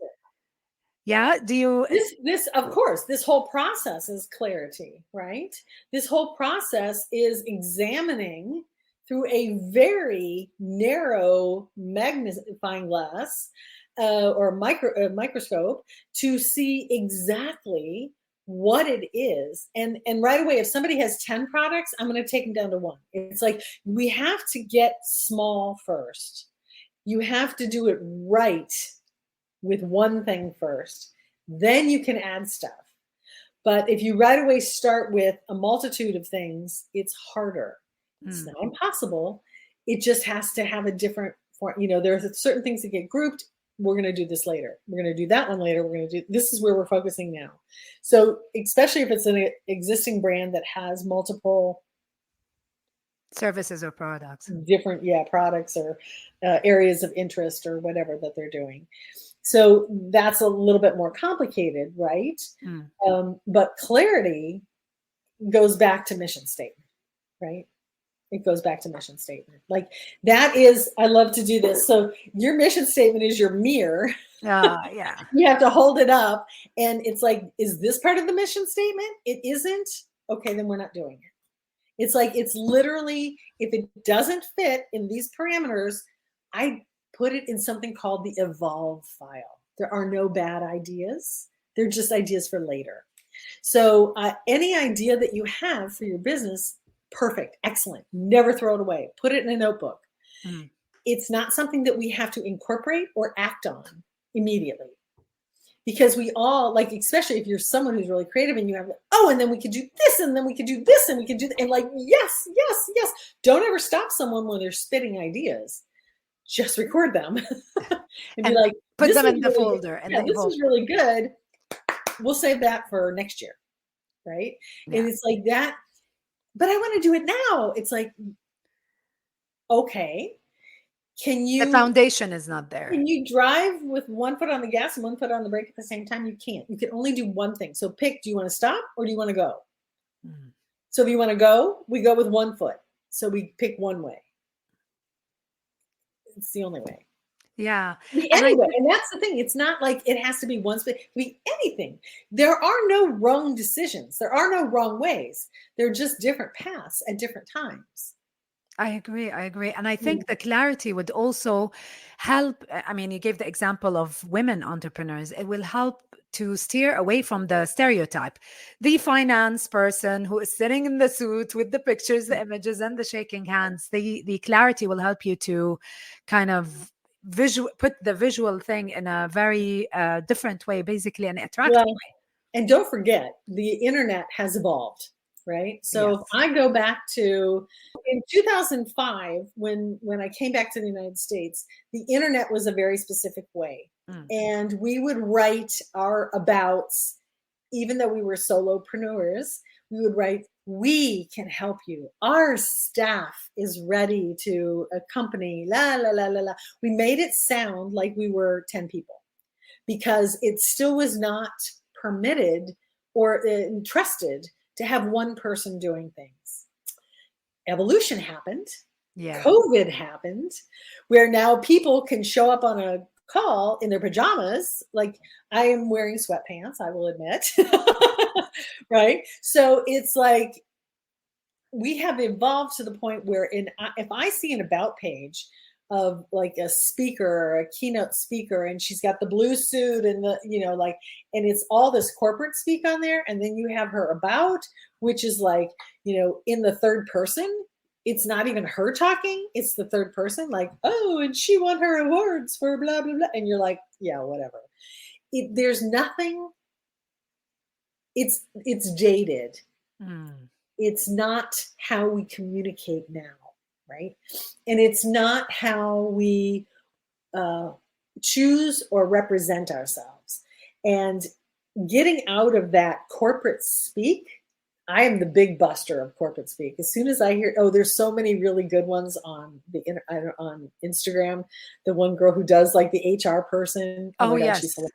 do you... This, of course, this whole process is clarity, right? This whole process is examining through a very narrow magnifying glass or microscope to see exactly what it is. And right away, if somebody has 10 products, I'm going to take them down to 1. It's like, we have to get small first. You have to do it right with one thing first, then you can add stuff. But if you right away start with a multitude of things, it's harder. It's not impossible. It just has to have a different form. There's certain things that get grouped. We're going to do this later. We're going to do that one later. We're going to do, this is where we're focusing now. So especially if it's an existing brand that has multiple services or products, different products or areas of interest or whatever that they're doing. So that's a little bit more complicated, right? But clarity goes back to mission statement, right? It goes back to mission statement. Like, that is, I love to do this. So your mission statement is your mirror. Yeah. You have to hold it up, and it's like, is this part of the mission statement? It isn't. Okay, then we're not doing it. It's like, it's literally, if it doesn't fit in these parameters, I put it in something called the evolve file. There are no bad ideas. They're just ideas for later. So any idea that you have for your business, perfect, excellent. Never throw it away. Put it in a notebook. It's not something that we have to incorporate or act on immediately. Because we all, like, especially if you're someone who's really creative and you have, and then we could do this, and then we could do this, and we could do that. And like, yes. Don't ever stop someone when they're spitting ideas. Just record them and be like, put them in the folder. And this is really good. We'll save that for next year. Right. Yeah. And it's like that, but I want to do it now. It's like, okay, the foundation is not there. Can you drive with one foot on the gas and one foot on the brake at the same time? You can't. You can only do one thing. So pick, do you want to stop or do you want to go? So if you want to go, we go with one foot. So we pick one way. It's the only way. Yeah. Anyway, and that's the thing. It's not like it has to be one space. It can be anything. There are no wrong decisions. There are no wrong ways. They're just different paths at different times. I agree. I agree. And I think the clarity would also help. I mean, you gave the example of women entrepreneurs. It will help to steer away from the stereotype. The finance person who is sitting in the suit with the pictures, the images, and the shaking hands, the clarity will help you to kind of put the visual thing in a very different way, basically an attractive Well, and don't forget, the internet has evolved, right? way. So if Yes. I go back to in 2005, when I came back to the United States, the internet was a very specific way. Mm. And we would write our abouts, even though we were solopreneurs, we would write, we can help you. Our staff is ready to accompany, la, la, la, la, la. We made it sound like we were 10 people because it still was not permitted or trusted to have one person doing things. Evolution happened. Yeah. COVID happened, where now people can show up on a call in their pajamas. Like I am wearing sweatpants, I will admit. Right? So it's like we have evolved to the point where if I see an about page of like a speaker or a keynote speaker and she's got the blue suit and the like, and it's all this corporate speak on there, and then you have her about, which is like in the third person. It's not even her talking, it's the third person, like, oh, and she won her awards for blah blah blah, and you're like, yeah, whatever. There's nothing. It's dated. Mm. It's not how we communicate now, right? And it's not how we choose or represent ourselves. And getting out of that corporate speak, I am the big buster of corporate speak. As soon as I hear, oh, there's so many really good ones on on Instagram. The one girl who does like the HR person. Oh Oh, my God, yes. she's hilarious.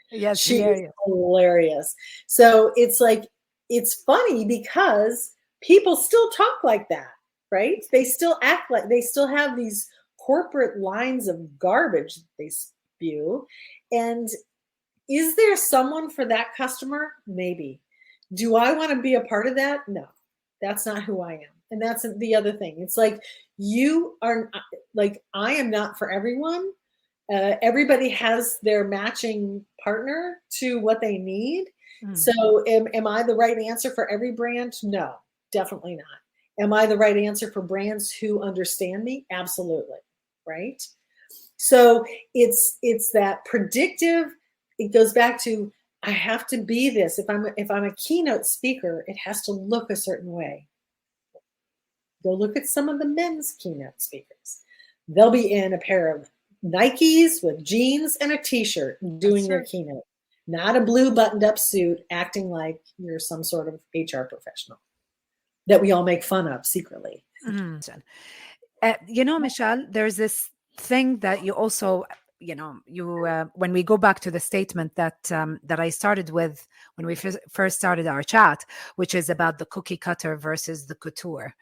Yes. She is Hilarious. hilarious. So it's like, it's funny because people still talk like that, right? They still act like, they still have these corporate lines of garbage they spew. And is there someone for that customer? Maybe. Do I want to be a part of that? No, that's not who I am. And that's the other thing. It's like, you are like, I am not for everyone. Everybody has their matching partner to what they need. Mm. So am I the right answer for every brand? No, definitely not. Am I the right answer for brands who understand me? Absolutely. Right. So it's that predictive. It goes back to, I have to be this. If I'm a keynote speaker, it has to look a certain way. Go look at some of the men's keynote speakers. They'll be in a pair of Nikes with jeans and a t-shirt doing their keynote, not a blue buttoned up suit acting like you're some sort of HR professional that we all make fun of secretly. Mm. Michelle, there's this thing that you also, when we go back to the statement that I started with when we first started our chat, which is about the cookie cutter versus the couture.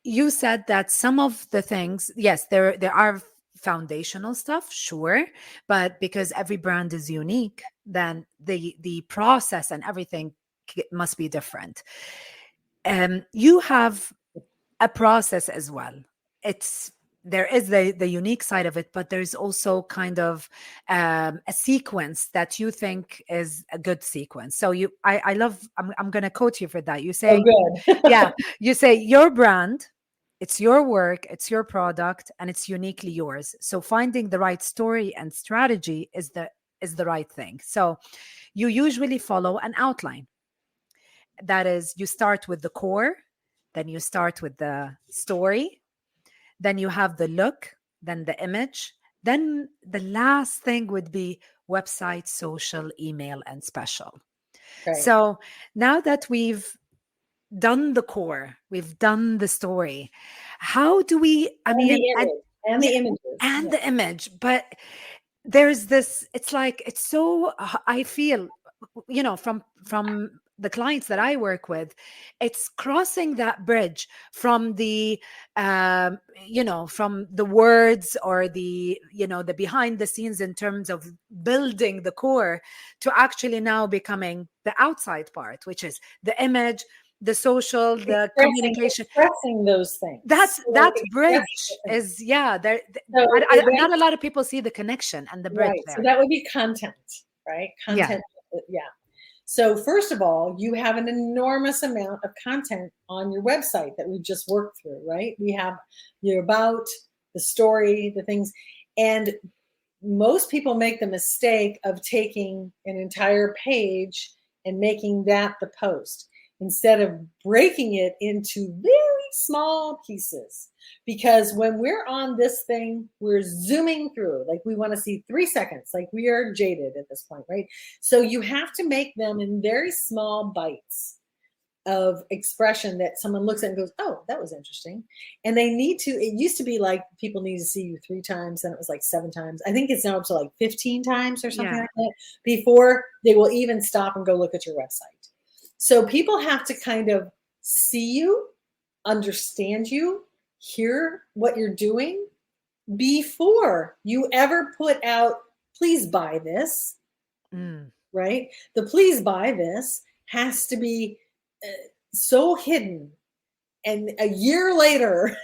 You said that some of the things, yes, there are foundational stuff, sure, but because every brand is unique, then the process and everything must be different. You have a process as well. There is the unique side of it, but there's also kind of a sequence that you think is a good sequence. So I love, I'm going to quote you for that. You say, oh, good. yeah, you say your brand, it's your work, it's your product, and it's uniquely yours. So finding the right story and strategy is the right thing. So you usually follow an outline. That is, you start with the core, then you start with the story, then you have the look, then the image, then the last thing would be website, social, email, and special. Right. So now that we've done the core, we've done the story, how do we, the images. And the image, but there's this, it's like, it's so, I feel, from the clients that I work with, it's crossing that bridge from the from the words or the behind the scenes in terms of building the core to actually now becoming the outside part, which is the image, the social, the communication. Expressing those things. That So bridge is, yeah, there. So Not a lot of people see the connection and the bridge right. So there. that would be content, right? Yeah. Content. Yeah. So first of all, you have an enormous amount of content on your website that we've just worked through, right? We have your about, the story, the things, and most people make the mistake of taking an entire page and making that the post instead of breaking it into very small pieces. Because when we're on this thing, we're zooming through, like we want to see 3 seconds, like we are jaded at this point, right? So you have to make them in very small bites of expression that someone looks at and goes, oh, that was interesting. And they need to, it used to be like people need to see you 3 times, then it was like 7 times. I think it's now up to like 15 times or something like that before they will even stop and go look at your website. So people have to kind of see you, understand you, hear what you're doing before you ever put out, please buy this, right? The please buy this has to be so hidden. And a year later,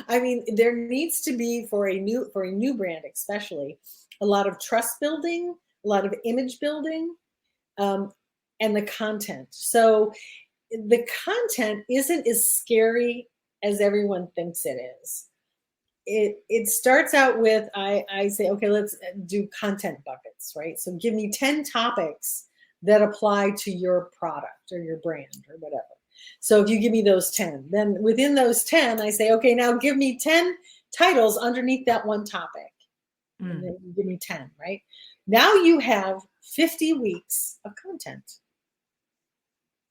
I mean, there needs to be for a new brand, especially a lot of trust building, a lot of image building, and the content. So the content isn't as scary as everyone thinks it is. It starts out with, I say, okay, let's do content buckets, right? So give me 10 topics that apply to your product or your brand or whatever. So if you give me those 10, then within those 10, I say, okay, now give me 10 titles underneath that one topic. And then you give me 10, right? Now you have 50 weeks of content.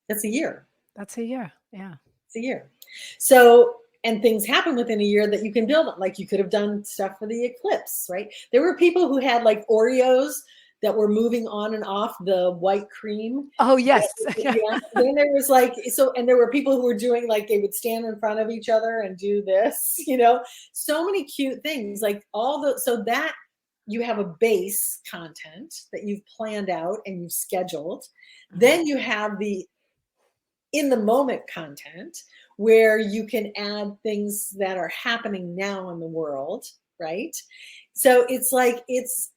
That's a year. That's a year. Yeah. It's a year. So, and things happen within a year that you can build on. Like you could have done stuff for the eclipse, right? There were people who had like Oreos that were moving on and off the white cream. Oh, yes. Yeah. Then there was like, so, and there were people who were doing like, they would stand in front of each other and do this, so many cute things, like all the, so that you have a base content that you've planned out and you've scheduled. Then you have the in the moment content where you can add things that are happening now in the world, right? So it's like, it's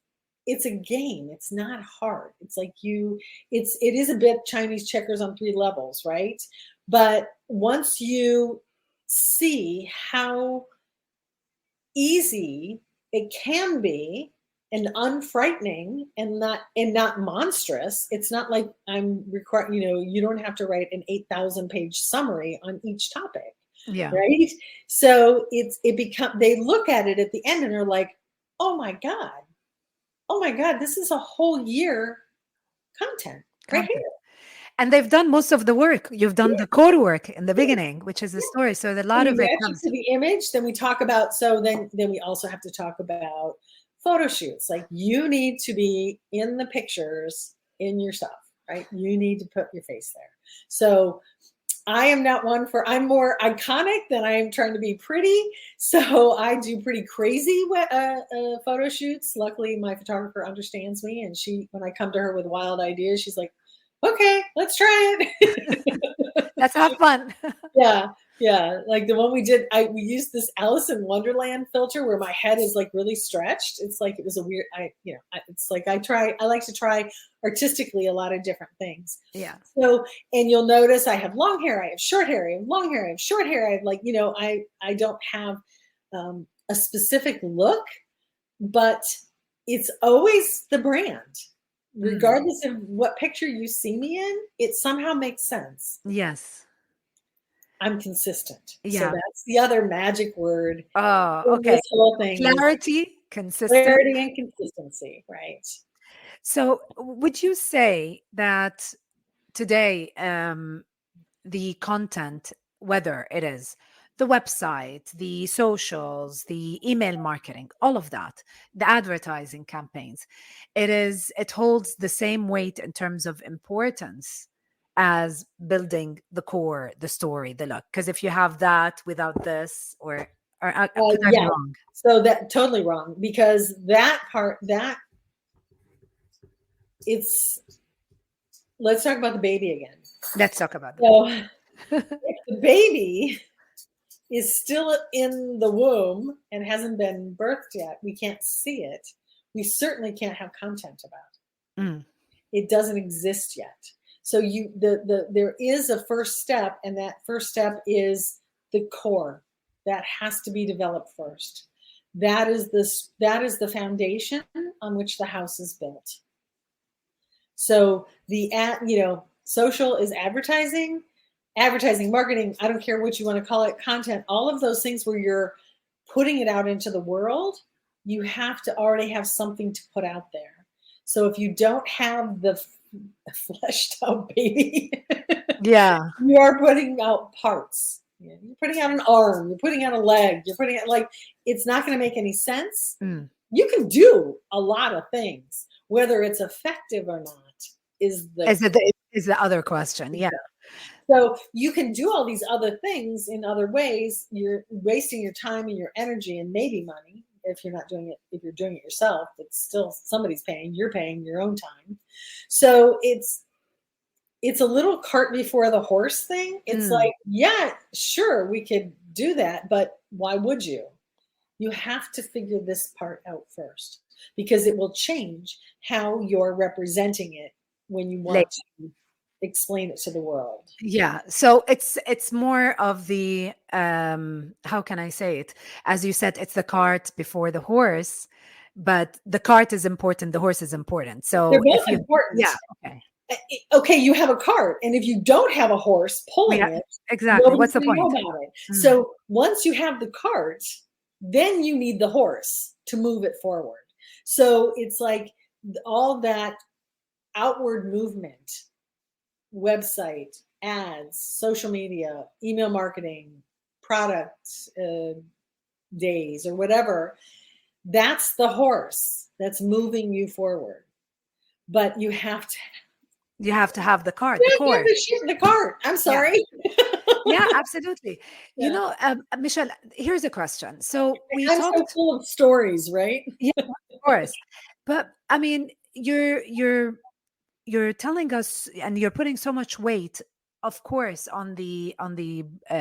a game. It's not hard. It's like it is a bit Chinese checkers on 3 levels, right? But once you see how easy it can be and unfrightening and not monstrous, it's not like I'm required, you don't have to write an 8,000 page summary on each topic. Yeah. Right. So they look at it at the end and they're like, oh my God, this is a whole year content right here. And they've done most of the work. You've done the core work in the beginning, which is the story. So a lot of it comes to the image. Then we talk about, so then we also have to talk about photo shoots. Like you need to be in the pictures in your stuff, right? You need to put your face there. So I am not one I'm more iconic than I am trying to be pretty. So I do pretty crazy photo shoots. Luckily, my photographer understands me. And when I come to her with wild ideas, she's like, okay, let's try it. Let's have fun. Yeah. Like the one we did, we used this Alice in Wonderland filter where my head is like really stretched. It's like, it was a weird, it's like I like to try artistically a lot of different things. Yeah. So, and you'll notice I have long hair, I have short hair, I have long hair, I have short hair. I have like, I don't have a specific look, but it's always the brand. Regardless of what picture you see me in, it somehow makes sense. Yes. I'm consistent. Yeah. So that's the other magic word. Oh, okay. This whole thing. Clarity, consistency. Clarity and consistency, right? So would you say that today, the content, whether it is the website, the socials, the email marketing, all of that, the advertising campaigns, it holds the same weight in terms of importance as building the core, the story, the look? Because if you have that without this, or could I be wrong? So that totally wrong, because that part, let's talk about the baby again. Let's talk about So if the baby is still in the womb and hasn't been birthed yet, we can't see it. We certainly can't have content about it. that. It doesn't exist yet. So there is a first step, and that first step is the core. That has to be developed first. That is the foundation on which the house is built. So social is advertising, marketing, I don't care what you want to call it, content, all of those things where you're putting it out into the world, you have to already have something to put out there. So if you don't have the fleshed out baby, Yeah. you are putting out parts. You're putting out an arm, you're putting out a leg, you're putting out, like, it's not going to make any sense. You can do a lot of things. Whether it's effective or not is the other question. Yeah. So you can do all these other things in other ways. You're wasting your time and your energy and maybe money if you're not doing it. If you're doing it yourself, it's still somebody's paying. You're paying your own time. So it's a little cart before the horse thing. It's like, yeah, sure, we could do that, but why would you? You have to figure this part out first, because it will change how you're representing it when you want to explain it to the world. Yeah. So it's more of the how can I say it? As you said, it's the cart before the horse, but the cart is important, the horse is important. So they're both important. Yeah. Okay. Okay, you have a cart, and if you don't have a horse pulling it, exactly. What's the point? Know about it. So once you have the cart, then you need the horse to move it forward. So it's like all that outward movement, website, ads, social media, email marketing, product days, or whatever, that's the horse that's moving you forward. But you have to have the cart, the core. The cart. I'm sorry. Yeah, absolutely. Yeah. You know, Michelle, here's a question. So I'm so full of stories, right? Yeah, of course. But I mean, you're telling us, and you're putting so much weight, of course, on the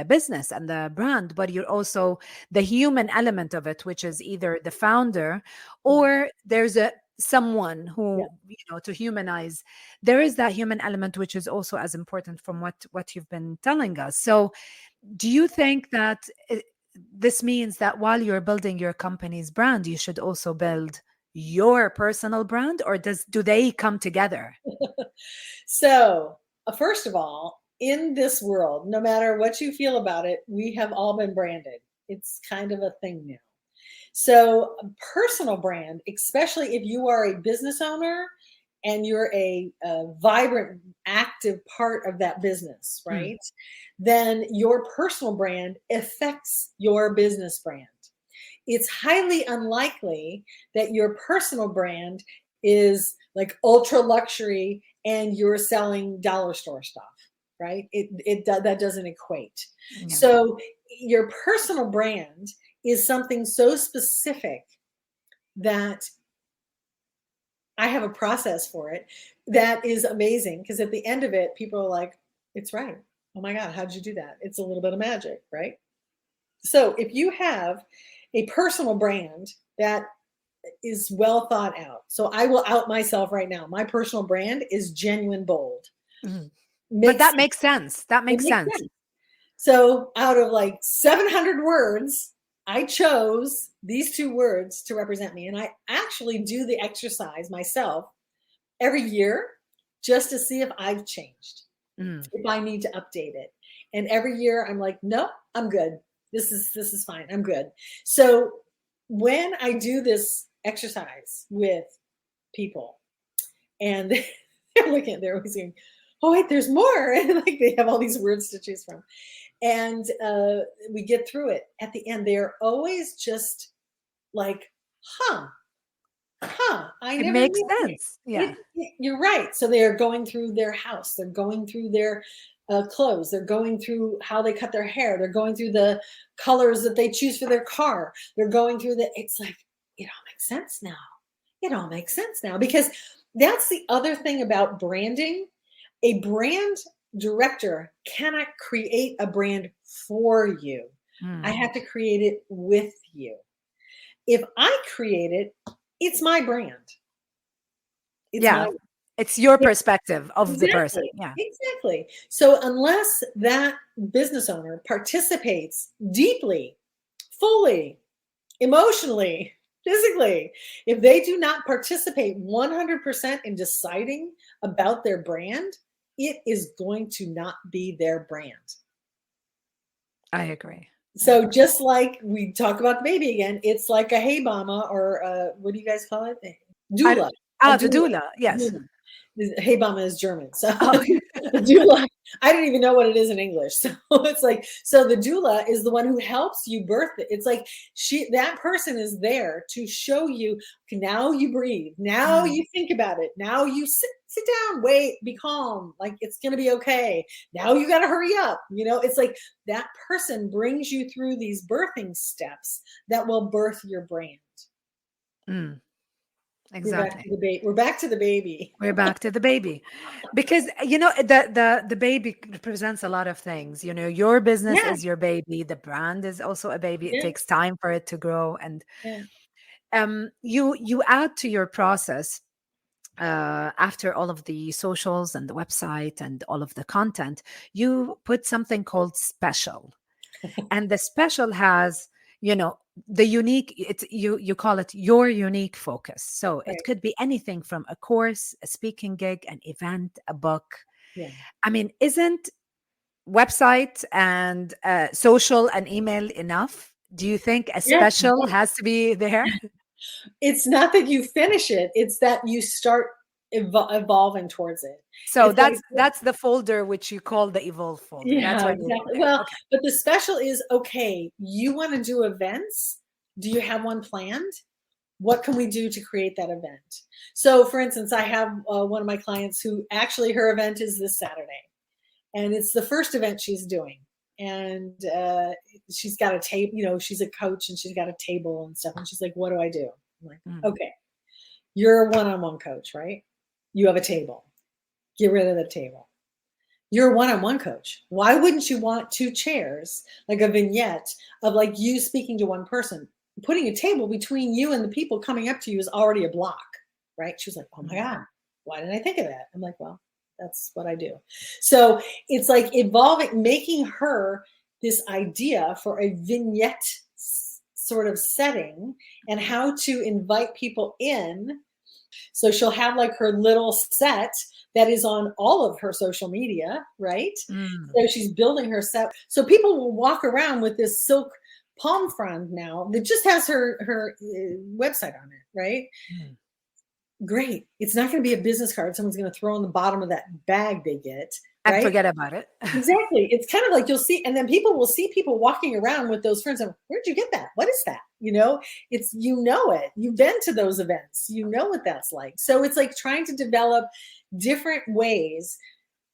business and the brand, but you're also the human element of it, which is either the founder or there's someone who, to humanize. There is that human element, which is also as important from what you've been telling us. So do you think that this means that while you're building your company's brand, you should also build your personal brand, or do they come together? So first of all, in this world, no matter what you feel about it, we have all been branded. It's kind of a thing now. So a personal brand, especially if you are a business owner and you're a vibrant, active part of that business, right? Then your personal brand affects your business brand. It's highly unlikely that your personal brand is like ultra luxury and you're selling dollar store stuff, right? That doesn't equate. Yeah. So your personal brand is something so specific that I have a process for it that is amazing, because at the end of it, people are like, it's right. Oh my God, how'd you do that? It's a little bit of magic, right? So if you have a personal brand that is well thought out. So I will out myself right now. My personal brand is genuine bold. But that makes sense. That makes sense. So out of like 700 words, I chose these 2 words to represent me. And I actually do the exercise myself every year just to see if I've changed, if I need to update it. And every year I'm like, nope, I'm good. This is fine. I'm good. So when I do this exercise with people and they're looking at, they're always saying, oh wait, there's more. And like they have all these words to choose from. And we get through it. At the end, they're always just like, It makes sense. Yeah. You're right. So they are going through their house. They're going through their clothes. They're going through how they cut their hair. They're going through the colors that they choose for their car. They're going through it's like, it all makes sense now. It all makes sense now, because that's the other thing about branding. A brand director cannot create a brand for you. I Mm. have to create it with you. If I create it, it's my brand. It's my Yeah. It's your yeah, perspective of the person. exactly. Yeah. Exactly. So unless that business owner participates deeply, fully, emotionally, physically, if they do not participate 100% in deciding about their brand, it is going to not be their brand. I agree. I So agree. just like we talk about the baby again, it's like a hey mama, or what do you guys call it? I, Doula. A the doula. doula. Yes. Doula. Hey mama is German. So Oh, a doula, I don't even know what it is in English. So it's like, so the doula is the one who helps you birth it. It's like that person is there to show you, okay, now you breathe. Now mm, you think about it. Now you sit down, wait, be calm. Like it's going to be okay. Now you got to hurry up. It's like that person brings you through these birthing steps that will birth your brand. mm, We're back exactly. to the baby. We're back to the baby. We're back to the baby, because the baby represents a lot of things. Your business Yeah. is your baby. The brand is also a baby. It Yeah. takes time for it to grow, and Yeah. you add to your process, after all of the socials and the website and all of the content. You put something called special, and the special has, the unique, you call it your unique focus. So it Right. could be anything from a course, a speaking gig, an event, a book. Yeah. I mean, isn't website and social and email enough? Do you think a Yeah. special has to be there? It's not that you finish it, it's that you start evolving towards it. So It's like, that's the folder which you call the evolve folder. That's yeah, why you go exactly. there. Well, Okay. but the special is, okay, you want to do events? Do you have one planned? What can we do to create that event? So, for instance, I have one of my clients who actually her event is this Saturday, and it's the first event she's doing. And she's got a table, she's a coach and she's got a table and stuff. And she's like, what do I do? I'm like, Mm. okay, you're a one-on-one coach, right? You have a table. Get rid of the table. You're a one-on-one coach. Why wouldn't you want two chairs, like a vignette of like you speaking to one person? Putting a table between you and the people coming up to you is already a block, right? She was like, oh my God, why didn't I think of that? I'm like, well, that's what I do. So it's like evolving, making her this idea for a vignette sort of setting and how to invite people in. So she'll have like her little set that is on all of her social media, right? Mm. So she's building her set. So people will walk around with this silk palm frond now that just has her website on it, right? Mm. Great. It's not going to be a business card someone's going to throw in the bottom of that bag they get, And right? forget about it. Exactly. It's kind of like you'll see, and then people will see people walking around with those friends. And where'd you get that? What is that? It's, it. You've been to those events. You know what that's like. So it's like trying to develop different ways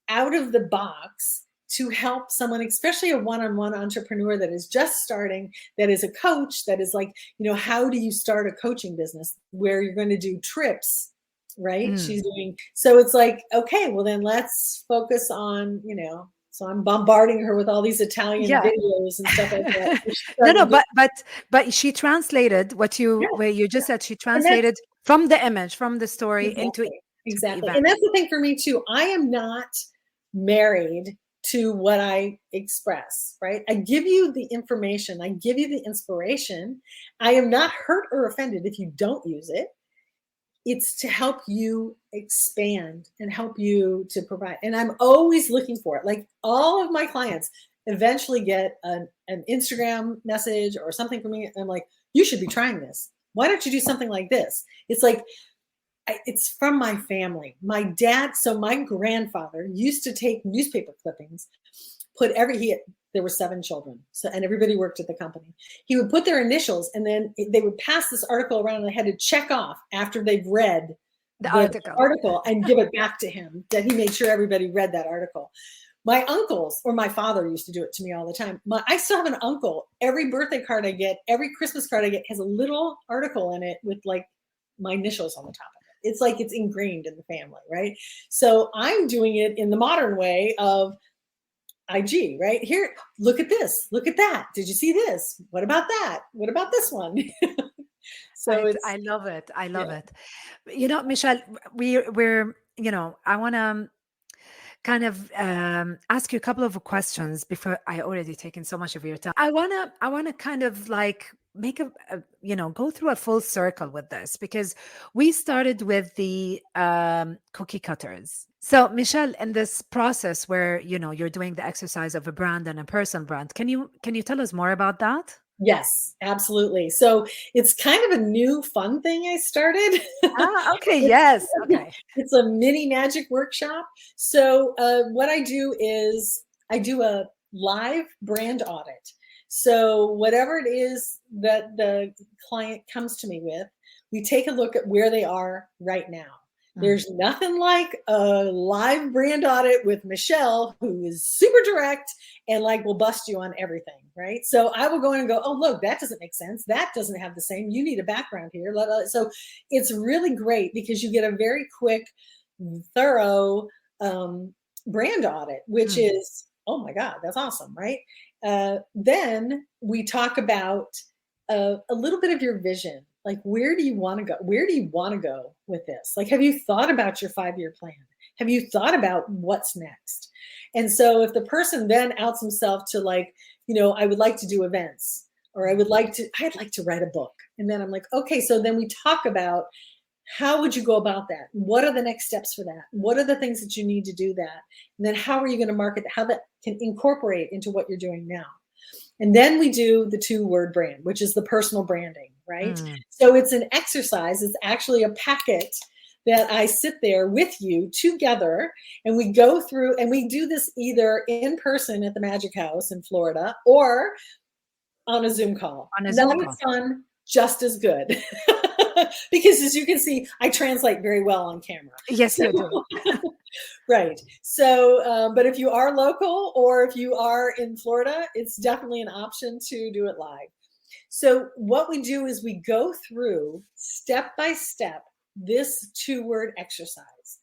out of the box to help someone, especially a one-on-one entrepreneur that is just starting, that is a coach, that is like, how do you start a coaching business where you're going to do trips, right? Mm. She's doing, so it's like, okay, well then let's focus on, so I'm bombarding her with all these Italian Yeah. videos and stuff like that. So she's No, starting no, to do, but she translated yeah, where you yeah. just said. She And that's translated from the image, from the story into exactly, the exactly. event. And that's the thing for me too. I am not married to what I express, right? I give you the information, I give you the inspiration. I am not hurt or offended if you don't use it. It's to help you expand and help you to provide. And I'm always looking for it. Like all of my clients eventually get an Instagram message or something from me. And I'm like, you should be trying this. Why don't you do something like this? It's like, it's from my family. My dad, so my grandfather used to take newspaper clippings, there were 7 children, so, and everybody worked at the company. He would put their initials, and then they would pass this article around, and they had to check off after they've read The the article. article and give it back to him, that he made sure everybody read that article. My uncles, or my father used to do it to me all the time. I still have an uncle. Every birthday card I get, every Christmas card I get has a little article in it with like my initials on the top of it. it's like it's ingrained in the family, right? So I'm doing it in the modern way of IG, right? Here, look at this, look at that. Did you see this? What about that? What about this one? So I it's, love it. I yeah. love it. Michelle, we're, I want to kind of ask you a couple of questions before I already taken so much of your time. I want to kind of like make go through a full circle with this because we started with the cookie cutters. So Michelle, in this process where you're doing the exercise of a brand and a personal brand, can you tell us more about that? Yes, absolutely. So it's kind of a new fun thing I started. Ah, okay, It's yes, okay. it's a mini magic workshop. So what I do is I do a live brand audit. So whatever it is that the client comes to me with, we take a look at where they are right now. Mm. There's nothing like a live brand audit with Michelle, who is super direct and like will bust you on everything, right? So I will go in and go, oh, look, that doesn't make sense. That doesn't have the same. You need a background here. So it's really great because you get a very quick, thorough brand audit, which Mm. is, oh my God, that's awesome, right? Then we talk about a little bit of your vision. Like, where do you want to go? Where do you want to go with this? Like, have you thought about your 5-year plan? Have you thought about what's next? And so if the person then outs himself to like, I would like to do events, or I'd like to write a book. And then I'm like, okay, so then we talk about how would you go about that? What are the next steps for that? What are the things that you need to do that? And then how are you going to market that? How that can incorporate into what you're doing now? And then we do the 2-word brand, which is the personal branding, right? Mm. So it's an exercise. It's actually a packet that I sit there with you together, and we go through, and we do this either in person at the Magic House in Florida or on a Zoom call. On a Zoom Not call. as fun, just as good. Because as you can see, I translate very well on camera. Yes, So, you do. right. So, but if you are local or if you are in Florida, it's definitely an option to do it live. So what we do is we go through step by step this 2-word exercise.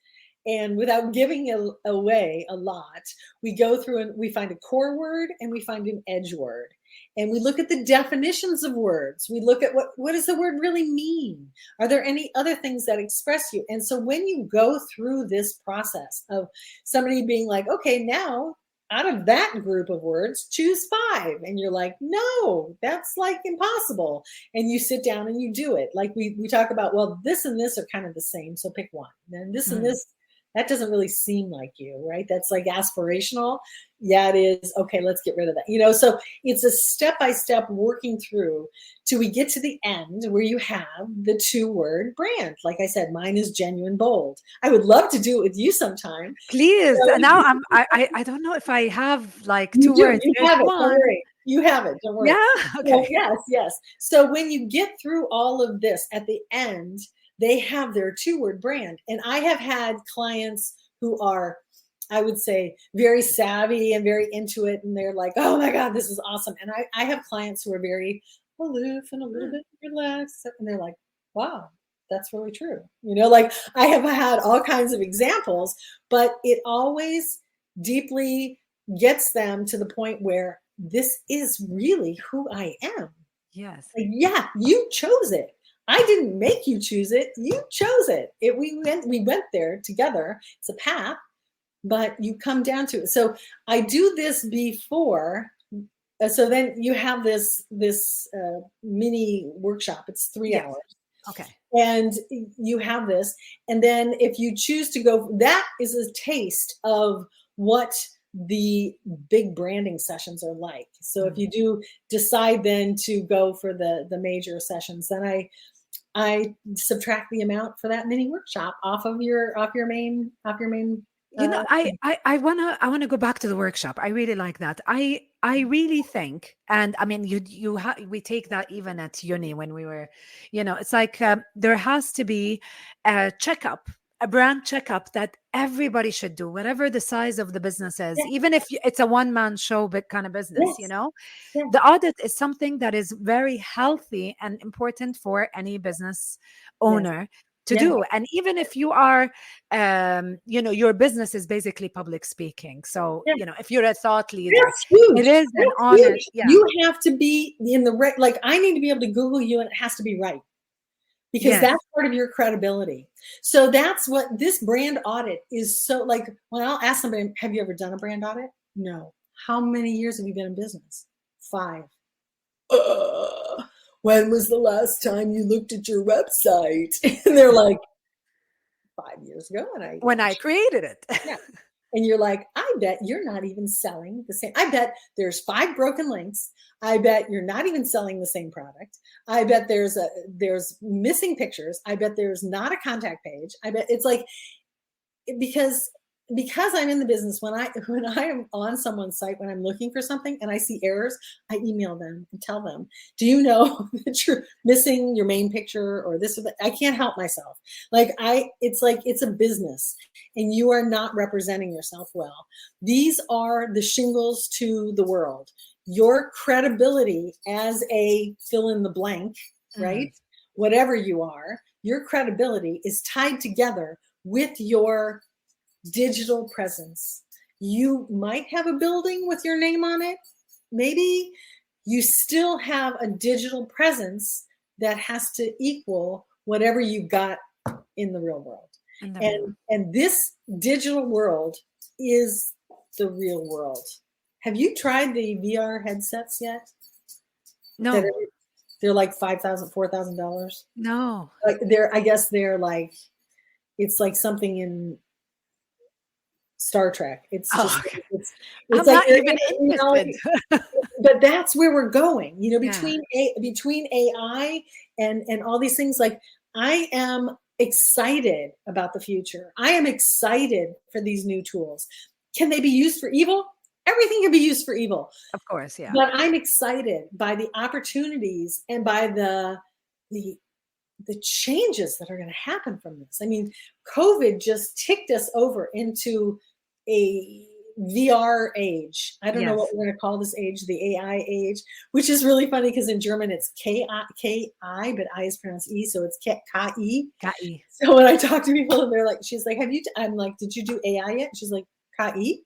And without giving away a lot, we go through and we find a core word and we find an edge word. And we look at the definitions of words. We look at what does the word really mean? Are there any other things that express you? And so when you go through this process of somebody being like, okay, now out of that group of words, choose 5. And you're like, no, that's like impossible. And you sit down and you do it. Like we talk about, well, this and this are kind of the same. So pick one. And this and Mm. this, that doesn't really seem like you, right? That's like aspirational. Yeah, it is. Okay, let's get rid of that. So it's a step-by-step working through till we get to the end where you have the 2-word brand. Like I said, mine is genuine bold. I would love to do it with you sometime. Please. So And now I don't know if I have like you 2 do. words. You There's have it. Don't one. worry. You have it. Don't worry. Yeah. So, Okay. yes, yes. So when you get through all of this at the end, they have their 2-word brand. And I have had clients who are, I would say, very savvy and very into it. And they're like, oh my God, this is awesome. And I have clients who are very aloof and a little bit relaxed. And they're like, wow, that's really true. Like I have had all kinds of examples, but it always deeply gets them to the point where this is really who I am. Yes. Like, yeah, you chose it. I didn't make you choose it. You chose it. We went there together. It's a path, but you come down to it. So I do this before. So then you have this mini workshop. It's 3 Yes. hours. Okay. And you have this. And then if you choose to go, that is a taste of what the big branding sessions are like. So if you do decide then to go for the major sessions, then I subtract the amount for that mini workshop off your main uh, I wanna go back to the workshop. I really like that. I really think, and I mean, we take that even at uni when we were, it's like there has to be a checkup, a brand checkup that everybody should do, whatever the size of the business is, yeah, even if it's a one-man show, but kind of business. yes, yeah, The audit is something that is very healthy and important for any business yeah, owner to Yeah. do. And even if you are, your business is basically public speaking. So, Yeah. if you're a thought leader, That's it huge. is an That's honor. huge. Yeah. You have to be in the right, like I need to be able to Google you and it has to be right because Yes. that's part of your credibility. So that's what this brand audit is. So like when I'll ask somebody, have you ever done a brand audit? No. How many years have you been in business? 5. When was the last time you looked at your website? And they're like, 5 years ago. And When I created it. yeah. And you're like, I bet you're not even selling the same. I bet there's 5 broken links. I bet you're not even selling the same product. I bet there's missing pictures. I bet there's not a contact page. I bet it's like, because I'm in the business, when I am on someone's site, when I'm looking for something and I see errors, I email them and tell them, do you know that you're missing your main picture or this or that? I can't help myself. It's a business and you are not representing yourself well. These are the shingles to the world. Your credibility as a fill in the blank, right? Whatever you are, your credibility is tied together with your digital presence. You might have a building with your name on it. Maybe you still have a digital presence that has to equal whatever you got in the real world. And this digital world is the real world. Have you tried the VR headsets yet? No. They're like $5,000, $4,000. No. I guess they're like, it's like something in Star Trek. It's just, okay. it's I'm like not even interested. but that's where we're going, between Yeah. AI and all these things. Like I am excited about the future. I am excited for these new tools. Can they be used for evil? Everything can be used for evil. Of course, yeah. But I'm excited by the opportunities and by the changes that are going to happen from this. I mean, COVID just ticked us over into a VR age. I don't know what we're going to call this age, the AI age, which is really funny because in German it's K-I, but I is pronounced E, so it's K-I. K-I. So when I talk to people and they're like, she's like, I'm like, did you do AI yet? She's like, K-I?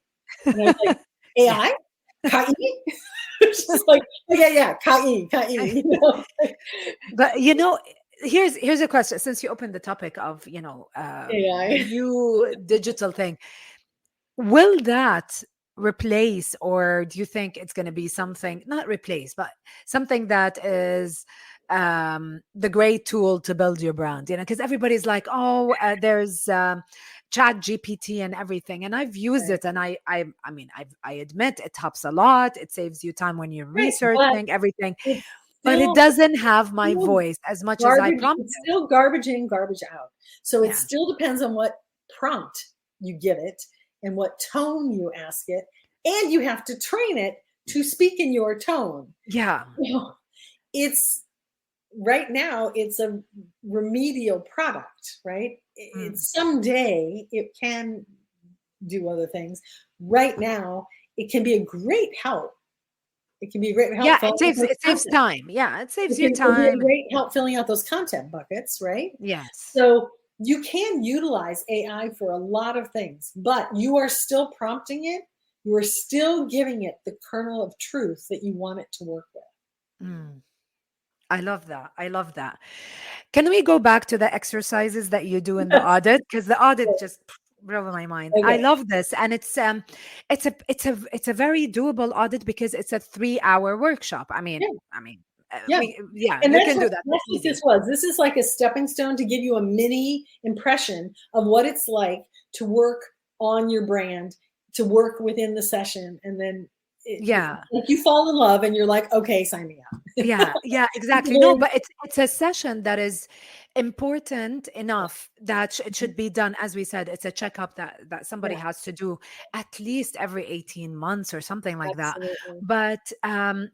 And I was like, AI? K-I? She's like, yeah, K-I, K-I. But here's a question. Since you opened the topic of AI. the new digital thing, will that replace, or do you think it's going to be something not replace, but something that is the great tool to build your brand? Because everybody's like, there's chat GPT and everything, and I've used it, and I mean I admit it helps a lot. It saves you time when you're researching everything. But it doesn't have my voice as much as I prompted. It's still garbage in, garbage out. So it Yeah. still depends on what prompt you give it and what tone you ask it. And you have to train it to speak in your tone. Yeah. It's right now, it's a remedial product, right? It's someday it can do other things. Right now, it can be a great help. It can be a great help. Yeah, it saves time. Yeah, it saves you time. It can be a great help filling out those content buckets, right? Yes. So you can utilize AI for a lot of things, but you are still prompting it. You are still giving it the kernel of truth that you want it to work with. I love that. I love that. Can we go back to the exercises that you do in the audit? Because the audit just blew my mind. Okay. I love this, and it's a very doable audit because it's a 3-hour workshop. I mean, we can do that. That's what this was. This is like a stepping stone to give you a mini impression of what it's like to work on your brand, to work within the session, and then like you fall in love and you're like, okay, sign me up. Yeah, exactly. No, but it's a session that is important enough that it should be done. As we said, it's a checkup that somebody has to do at least every 18 months or something like that. But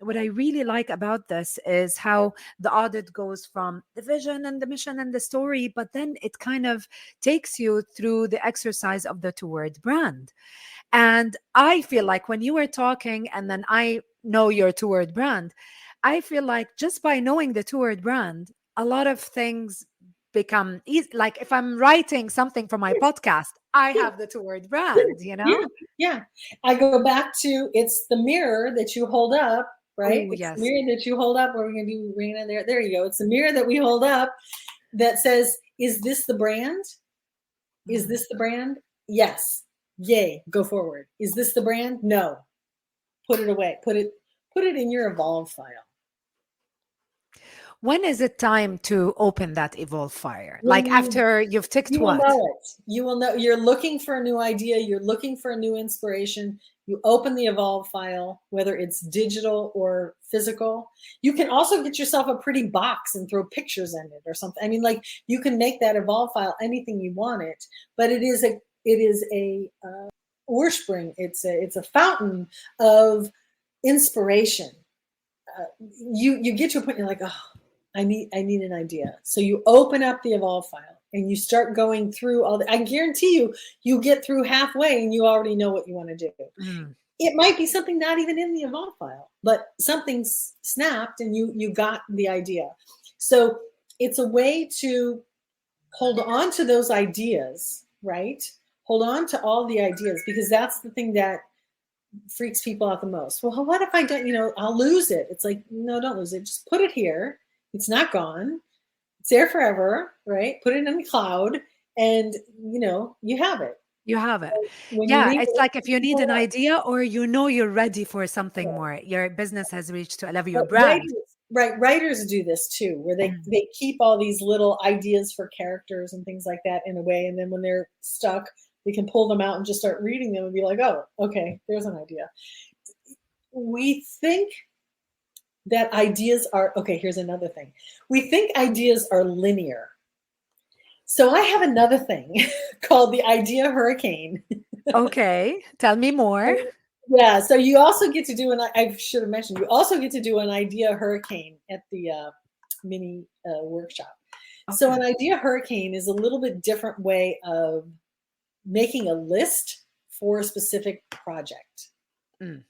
what I really like about this is how the audit goes from the vision and the mission and the story, but then it kind of takes you through the exercise of the two-word brand. And I feel like when you were talking and then I know your two-word brand, I feel like just by knowing the two-word brand, a lot of things become easy. Like if I'm writing something for my podcast, I have the two-word brand, you Yeah, know? yeah. I go back to, it's the mirror that you hold up, right? Oh, It's the yes. mirror that you hold up. What we're going to do, Rena, there. There you go. It's the mirror that we hold up that says, is this the brand? Is Mm. this the brand? Yes. Yay. Go forward. Is this the brand? No. Put it away. Put it in your evolve file. When is it time to open that evolve fire? When Like after you've ticked you will what? know it. You will know. You're looking for a new idea. You're looking for a new inspiration. You open the evolve file, whether it's digital or physical. You can also get yourself a pretty box and throw pictures in it or something. I mean, like you can make that evolve file anything you want it, but it is a Urspring. It's a fountain of inspiration. You get to a point you're like, oh, I need an idea. So you open up the evolve file and you start going through all the, I guarantee you get through halfway and you already know what you want to do. Mm. It might be something not even in the evolve file, but something's snapped and you got the idea. So it's a way to hold on to those ideas, right? Hold on to all the ideas, because that's the thing that freaks people out the most. Well, what if I don't, I'll lose it. It's like, no, don't lose it. Just put it here. It's not gone. It's there forever, right? Put it in the cloud and you have it. You have it. When you Yeah, need it's it, like if you need an idea or you're ready for something more, your business has reached to a level, your but brand. writers do this too, where they keep all these little ideas for characters and things like that in a way, and then when they're stuck, they can pull them out and just start reading them and be like, oh, okay, there's an idea. We think that ideas are, okay, here's another thing. We think ideas are linear. So I have another thing called the idea hurricane. Okay, tell me more. Yeah, so you also get to do, and I should have mentioned, you also get to do an idea hurricane at the mini workshop. So an Okay. idea hurricane is a little bit different way of making a list for a specific project. Mm.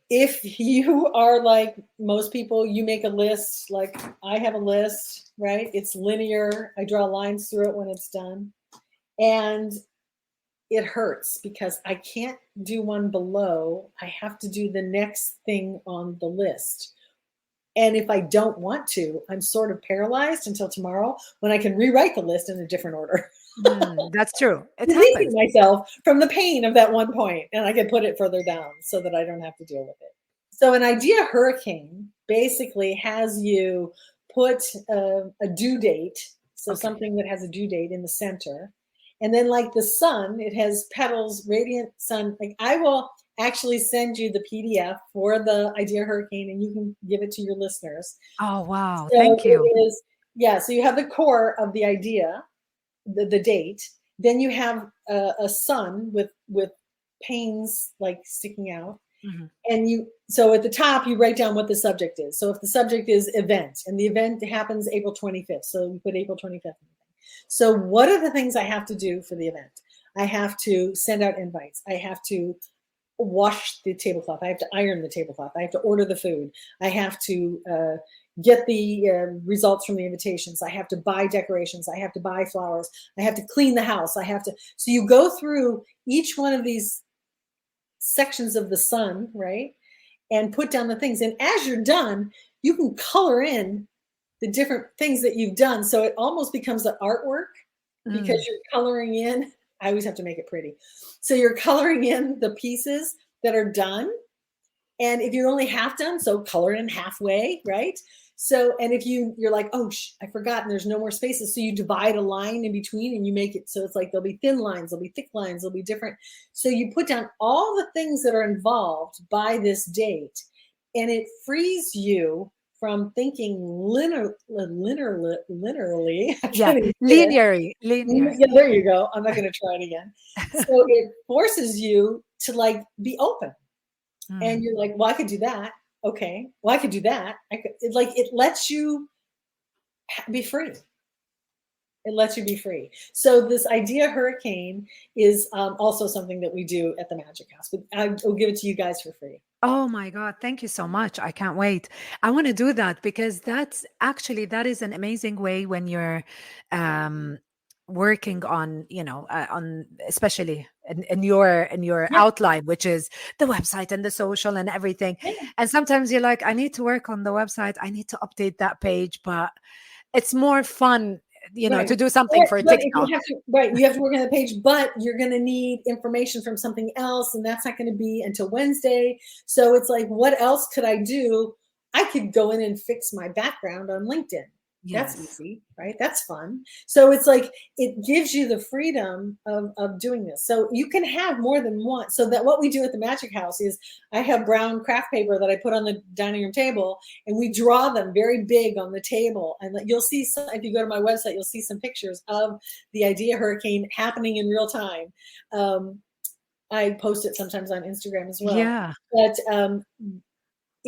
If you are like most people, you make a list, like I have a list, right? It's linear. I draw lines through it when it's done. And it hurts because I can't do one below. I have to do the next thing on the list. And if I don't want to, I'm sort of paralyzed until tomorrow when I can rewrite the list in a different order. That's true. It Releasing happens. myself from the pain of that one point, and I can put it further down so that I don't have to deal with it. So an idea hurricane basically has you put a due date, so Okay. something that has a due date in the center. And then like the sun, it has petals, radiant sun. Like I will actually send you the PDF for the idea hurricane and you can give it to your listeners. Oh, wow. So Thank it you. is, yeah, so you have the core of the idea, the date. Then you have a sun with panes like sticking out. Mm-hmm. And so at the top, you write down what the subject is. So if the subject is event, and the event happens April 25th, so you put April 25th. So what are the things I have to do for the event? I have to send out invites. I have to wash the tablecloth. I have to iron the tablecloth. I have to order the food. I have to get the results from the invitations. I have to buy decorations. I have to buy flowers. I have to clean the house. So you go through each one of these sections of the sun, right? And put down the things. And as you're done, you can color in the different things that you've done. So it almost becomes an artwork because you're coloring in. I always have to make it pretty. So you're coloring in the pieces that are done. And if you're only half done, so color in halfway, right? So, and if you're like, oh, I forgot, and there's no more spaces. So you divide a line in between and you make it so it's like there'll be thin lines, there'll be thick lines, there'll be different. So you put down all the things that are involved by this date, and it frees you from thinking linearly. Yeah, linearly. Yeah, there you go. I'm not going to try it again. So it forces you to like be open. And you're like, well, I could do that. Okay. Well, I could do that. It lets you be free. It lets you be free. So this idea hurricane is also something that we do at the Magic House, but I'll give it to you guys for free. Oh my God, thank you so much. I can't wait. I want to do that because that is an amazing way when you're um working on, on especially in your Yeah, outline, which is the website and the social and everything. yeah. And sometimes you're like, I need to work on the website, I need to update that page, but it's more fun, Right. to do something for But if you TikTok. have to, right, you have to work on the page, but you're going to need information from something else, and that's not going to be until Wednesday. So it's like, what else could I do? I could go in and fix my background on LinkedIn. That's Yes. easy, right? That's fun. So it's like, it gives you the freedom of doing this. So you can have more than one. So that what we do at the Magic House is I have brown craft paper that I put on the dining room table, and we draw them very big on the table. And you'll see some, if you go to my website, you'll see some pictures of the idea hurricane happening in real time. I post it sometimes on Instagram as well. Yeah. But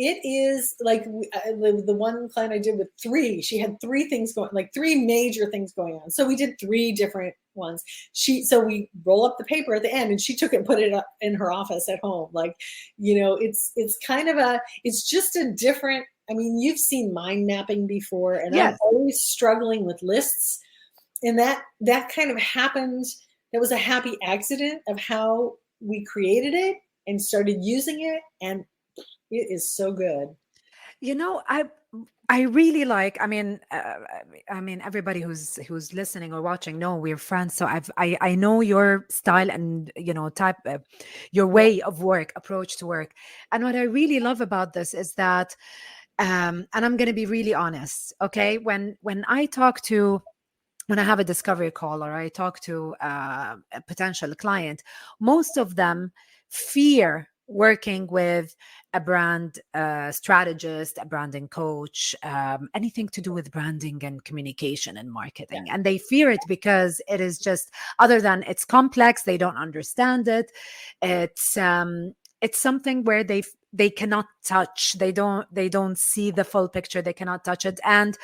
it is like the one client I did with three, she had three things going, like three major things going on. So we did three different ones. So we roll up the paper at the end, and she took it and put it up in her office at home. Like, it's kind of it's just a different, I mean, you've seen mind mapping before, and I'm Yes. always struggling with lists. And that kind of happened. That was a happy accident of how we created it and started using it. And it is so good. I really like. I mean, everybody who's listening or watching know we're friends, so I know your style and type, your Yeah. way of work, approach to work, and what I really love about this is that, and I'm going to be really honest, okay? When I have a discovery call or I talk to a potential client, most of them fear working with a brand strategist, a branding coach, anything to do with branding and communication and Yeah. marketing. And they fear it because it is just, other than it's complex, they don't understand it. It's something where they cannot touch. They don't see the full picture. They cannot touch it. And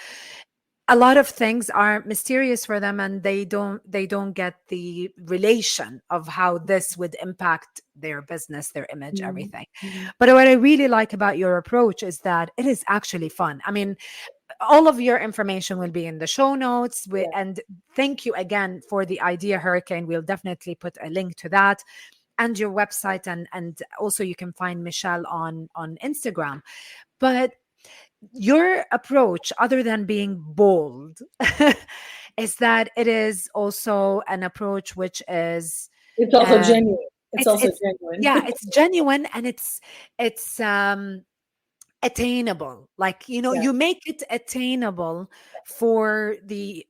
a lot of things are mysterious for them, and they don't get the relation of how this would impact their business, their image, everything. Mhm. But what I really like about your approach is that it is actually fun. I mean, all of your information will be in the show notes. Yeah. And thank you again for the idea hurricane. We'll definitely put a link to that, and your website, and also you can find Michelle on Instagram. But your approach, other than being bold, is that it is also an approach which is, It's also um, genuine. It's it's also it's genuine. yeah, it's genuine, and it's attainable. Like, Yeah. you make it attainable for the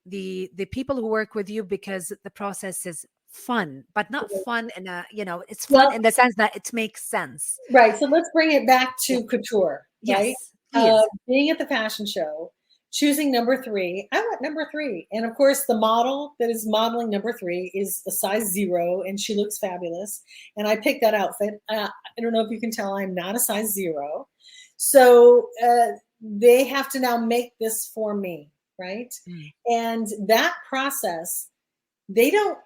people who work with you, because the process is fun, but not fun in a, it's fun Well, in the sense that it makes sense. right. So let's bring it back Yeah. to couture, right? Yes, please. Being at the fashion show, choosing number three. I want number three. And of course, the model that is modeling number three is a size 0, and she looks fabulous. And I picked that outfit. I don't know if you can tell, I'm not a size 0. So they have to now make this for me, right? Mm. And that process, they don't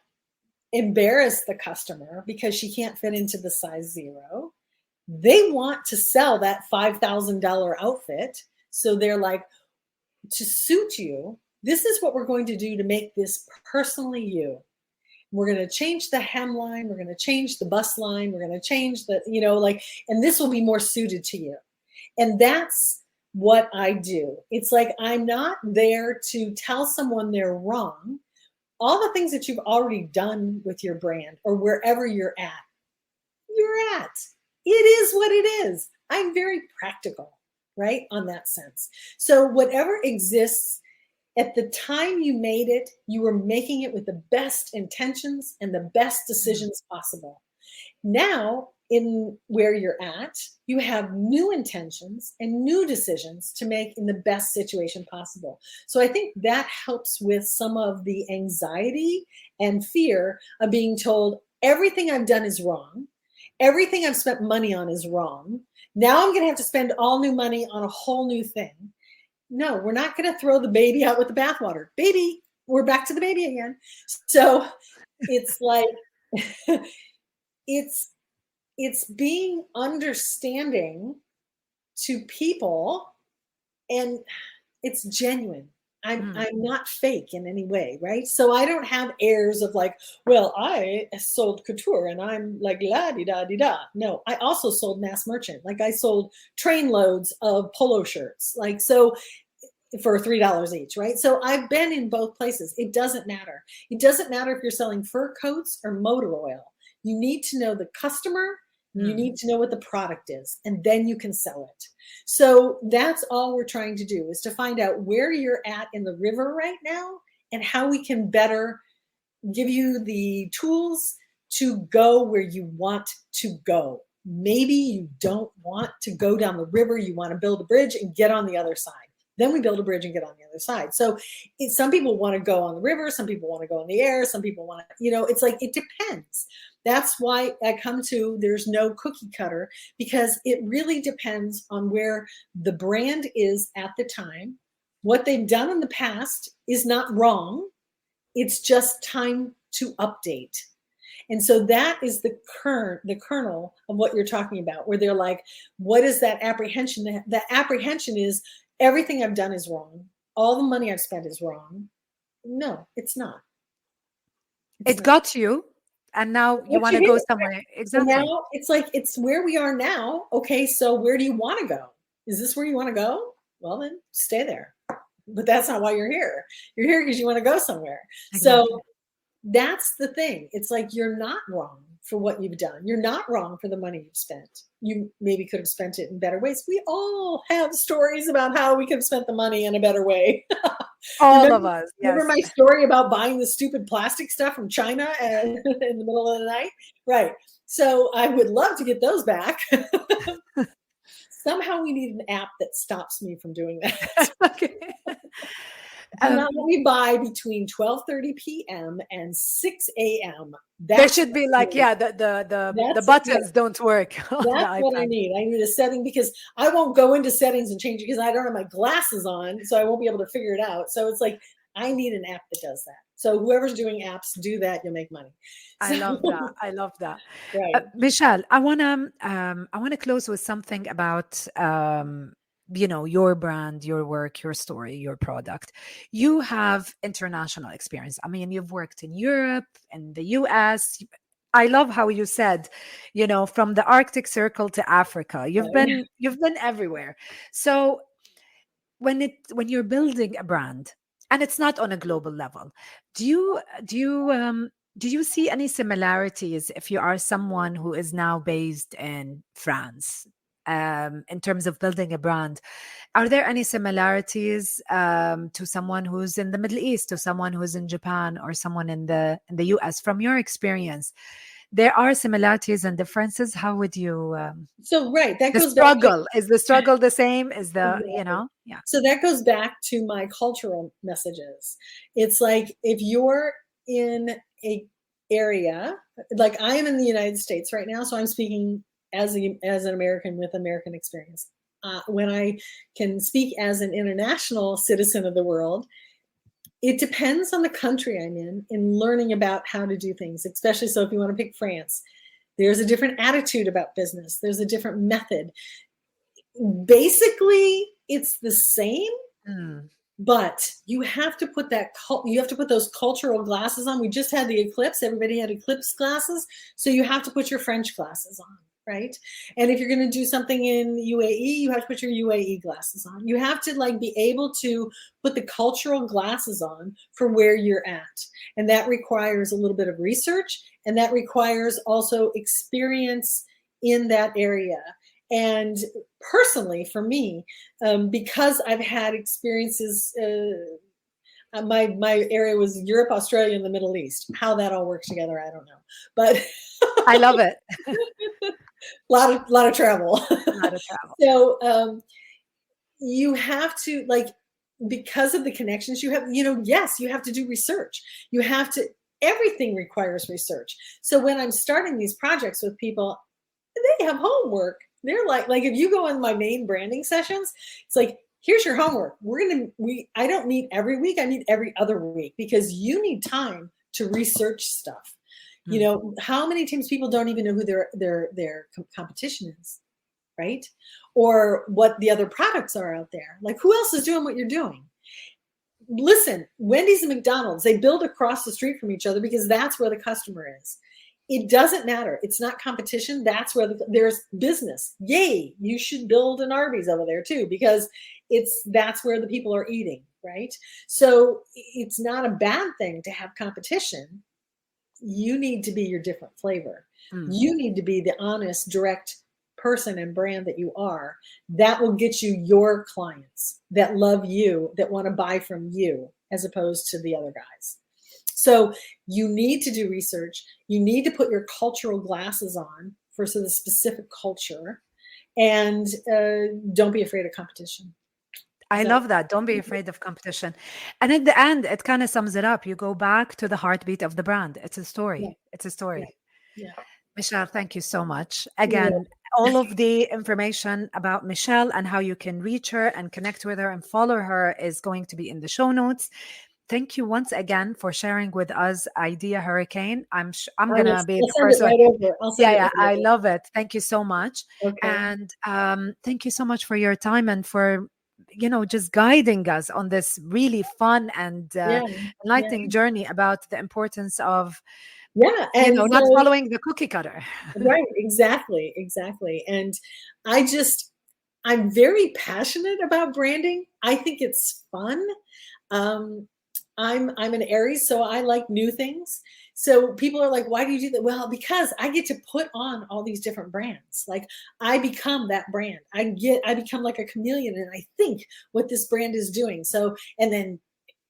embarrass the customer because she can't fit into the size 0. They want to sell that $5,000 outfit. So they're like, to suit you, this is what we're going to do to make this personally you. We're going to change the hemline. We're going to change the bust line. We're going to change the, and this will be more suited to you. And that's what I do. It's like, I'm not there to tell someone they're wrong. All the things that you've already done with your brand or wherever you're at. It is what it is. I'm very practical, right? On that sense. So whatever exists at the time you made it, you were making it with the best intentions and the best decisions possible. Now, in where you're at, you have new intentions and new decisions to make in the best situation possible. So I think that helps with some of the anxiety and fear of being told everything I've done is wrong. Everything I've spent money on is wrong. Now I'm going to have to spend all new money on a whole new thing. No, we're not going to throw the baby out with the bathwater. Baby, we're back to the baby again. So it's like, it's being understanding to people, and it's genuine. I'm not fake in any way, right? So I don't have airs of like, well, I sold couture and I'm like la di da di da. No, I also sold mass merchant. Like I sold train loads of polo shirts, like so for $3 each, right? So I've been in both places. It doesn't matter. It doesn't matter if you're selling fur coats or motor oil. You need to know the customer. You need to know what the product is, and then you can sell it. So that's all we're trying to do, is to find out where you're at in the river right now and how we can better give you the tools to go where you want to go. Maybe you don't want to go down the river. You want to build a bridge and get on the other side. Then we build a bridge and get on the other side. So some people want to go on the river. Some people want to go in the air. Some people want to, it's like, it depends. That's why I come to, there's no cookie cutter, because it really depends on where the brand is at the time. What they've done in the past is not wrong. It's just time to update. And so that is the kernel of what you're talking about, where they're like, what is that apprehension? That apprehension is, everything I've done is wrong. All the money I've spent is wrong. No, it's not. It got you. And now you want to go somewhere. Exactly. And now it's like, it's where we are now. Okay, so where do you want to go? Is this where you want to go? Well, then stay there. But that's not why you're here. You're here because you want to go somewhere. Exactly. So that's the thing. It's like, you're not wrong for what you've done. You're not wrong for the money you've spent. You maybe could have spent it in better ways. We all have stories about how we could have spent the money in a better way. All of us. Yes. Remember my story about buying the stupid plastic stuff from China in the middle of the night? Right. So I would love to get those back. Somehow we need an app that stops me from doing that. Okay. Do not let me buy between 12:30 p.m. and 6 a.m. There should be like, the buttons don't work. That's what I need. I need a setting, because I won't go into settings and change it because I don't have my glasses on, so I won't be able to figure it out. So it's like, I need an app that does that. So whoever's doing apps, do that. You'll make money. I love that. I love that. Right. Michelle, I wanna close with something about your brand, your work, your story, your product. You have international experience. I mean, you've worked in Europe and the US. I love how you said, from the Arctic Circle to Africa. You've been everywhere. So when you're building a brand, and it's not on a global level, do you see any similarities if you are someone who is now based in France? In terms of building a brand, are there any similarities to someone who's in the Middle East, to someone who's in Japan, or someone in the US? From your experience, there are similarities and differences. How would you? So right, that the goes struggle. Is the struggle the same? Is the yeah? So that goes back to my cultural messages. It's like, if you're in a area, like I am in the United States right now, so I'm speaking as an American with American experience. When I can speak as an international citizen of the world, it depends on the country I'm in learning about how to do things, especially so if you want to pick France. There's a different attitude about business. There's a different method. Basically, it's the same, but you have to put those cultural glasses on. We just had the eclipse. Everybody had eclipse glasses. So you have to put your French glasses on. Right. And if you're going to do something in UAE, you have to put your UAE glasses on. You have to be able to put the cultural glasses on for where you're at. And that requires a little bit of research, and that requires also experience in that area. And personally, for me, because I've had experiences, my area was Europe, Australia, and the Middle East. How that all works together, I don't know. But I love it. lot of travel. So you have to, because of the connections you have, yes, you have to do research. Everything requires research. So when I'm starting these projects with people, they have homework. They're like if you go in my main branding sessions, it's like, here's your homework. I don't meet every week. I meet every other week because you need time to research stuff. You know, how many times people don't even know who their competition is, right? Or what the other products are out there. Like, who else is doing what you're doing? Listen, Wendy's and McDonald's, they build across the street from each other because that's where the customer is. It doesn't matter. It's not competition. That's where there's business. Yay, you should build an Arby's over there too, because that's where the people are eating, right? So it's not a bad thing to have competition. You need to be your different flavor. You need to be the honest, direct person and brand that you are. That will get you your clients that love you, that want to buy from you, as opposed to the other guys. So you need to do research. You need to put your cultural glasses on for the specific culture, and don't be afraid of competition. I love that. Don't be afraid of competition. And at the end, it kind of sums it up. You go back to the heartbeat of the brand. It's a story. Yeah. It's a story. Yeah. Michelle, thank you so much. Again, all of the information about Michelle and how you can reach her and connect with her and follow her is going to be in the show notes. Thank you once again for sharing with us Idea Hurricane. I'm gonna be the first one. I love it. Thank you so much. Okay. And thank you so much for your time and for just guiding us on this really fun and enlightening journey about the importance of and not following the cookie cutter. Right, exactly. And I'm very passionate about branding. I think it's fun. I'm an Aries, so I like new things. So people are like, why do you do that? Well, because I get to put on all these different brands. Like, I become that brand. I become like a chameleon, and I think what this brand is doing. So, and then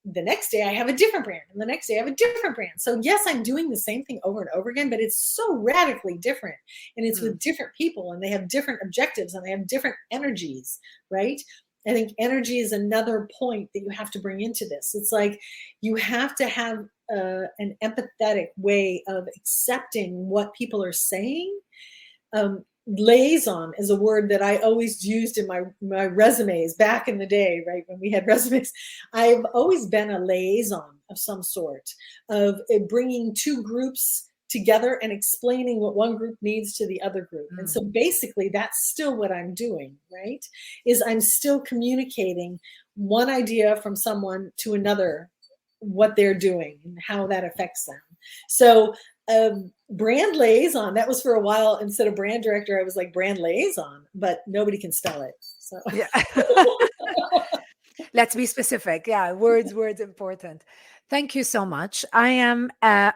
the next day I have a different brand, and the next day I have a different brand. So yes, I'm doing the same thing over and over again, but it's so radically different, and it's with different people, and they have different objectives, and they have different energies, right? I think energy is another point that you have to bring into this. It's like you have to have an empathetic way of accepting what people are saying. Liaison is a word that I always used in my resumes back in the day, right? When we had resumes, I've always been a liaison of some sort, of bringing two groups together and explaining what one group needs to the other group. And so basically that's still what I'm doing, right? Is I'm still communicating one idea from someone to another, what they're doing and how that affects them. So brand liaison, that was for a while. Instead of brand director, I was like brand liaison, but nobody can spell it. So yeah. Let's be specific. Yeah, words important. Thank you so much. I am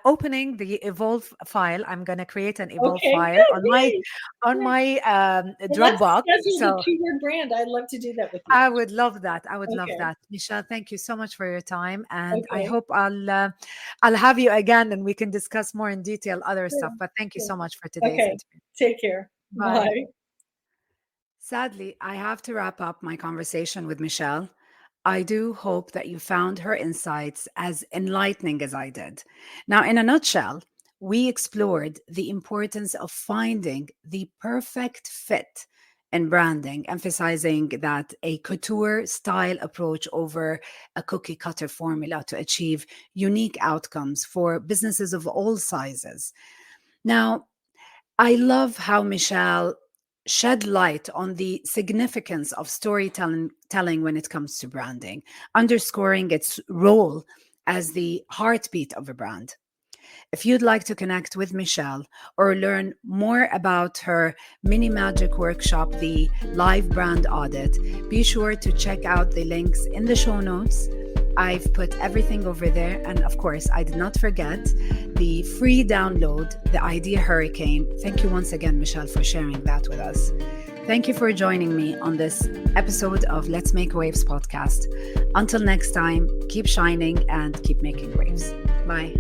opening the Evolve file. I'm going to create an Evolve file on my Dropbox. So a keyword brand. I'd love to do that with you. I would love that. Love that. Michelle, thank you so much for your time. And I hope I'll have you again and we can discuss more in detail other stuff. But thank you so much for today's interview. Take care. Bye. Sadly, I have to wrap up my conversation with Michelle. I do hope that you found her insights as enlightening as I did. Now, in a nutshell, we explored the importance of finding the perfect fit in branding, emphasizing that a couture style approach over a cookie cutter formula to achieve unique outcomes for businesses of all sizes. Now, I love how Michelle shed light on the significance of storytelling when it comes to branding, underscoring its role as the heartbeat of a brand. If you'd like to connect with Michelle or learn more about her mini magic workshop, the Live Brand Audit, be sure to check out the links in the show notes. I've put everything over there. And of course, I did not forget the free download, the Idea Hurricane. Thank you once again, Michelle, for sharing that with us. Thank you for joining me on this episode of Let's Make Waves podcast. Until next time, keep shining and keep making waves. Bye.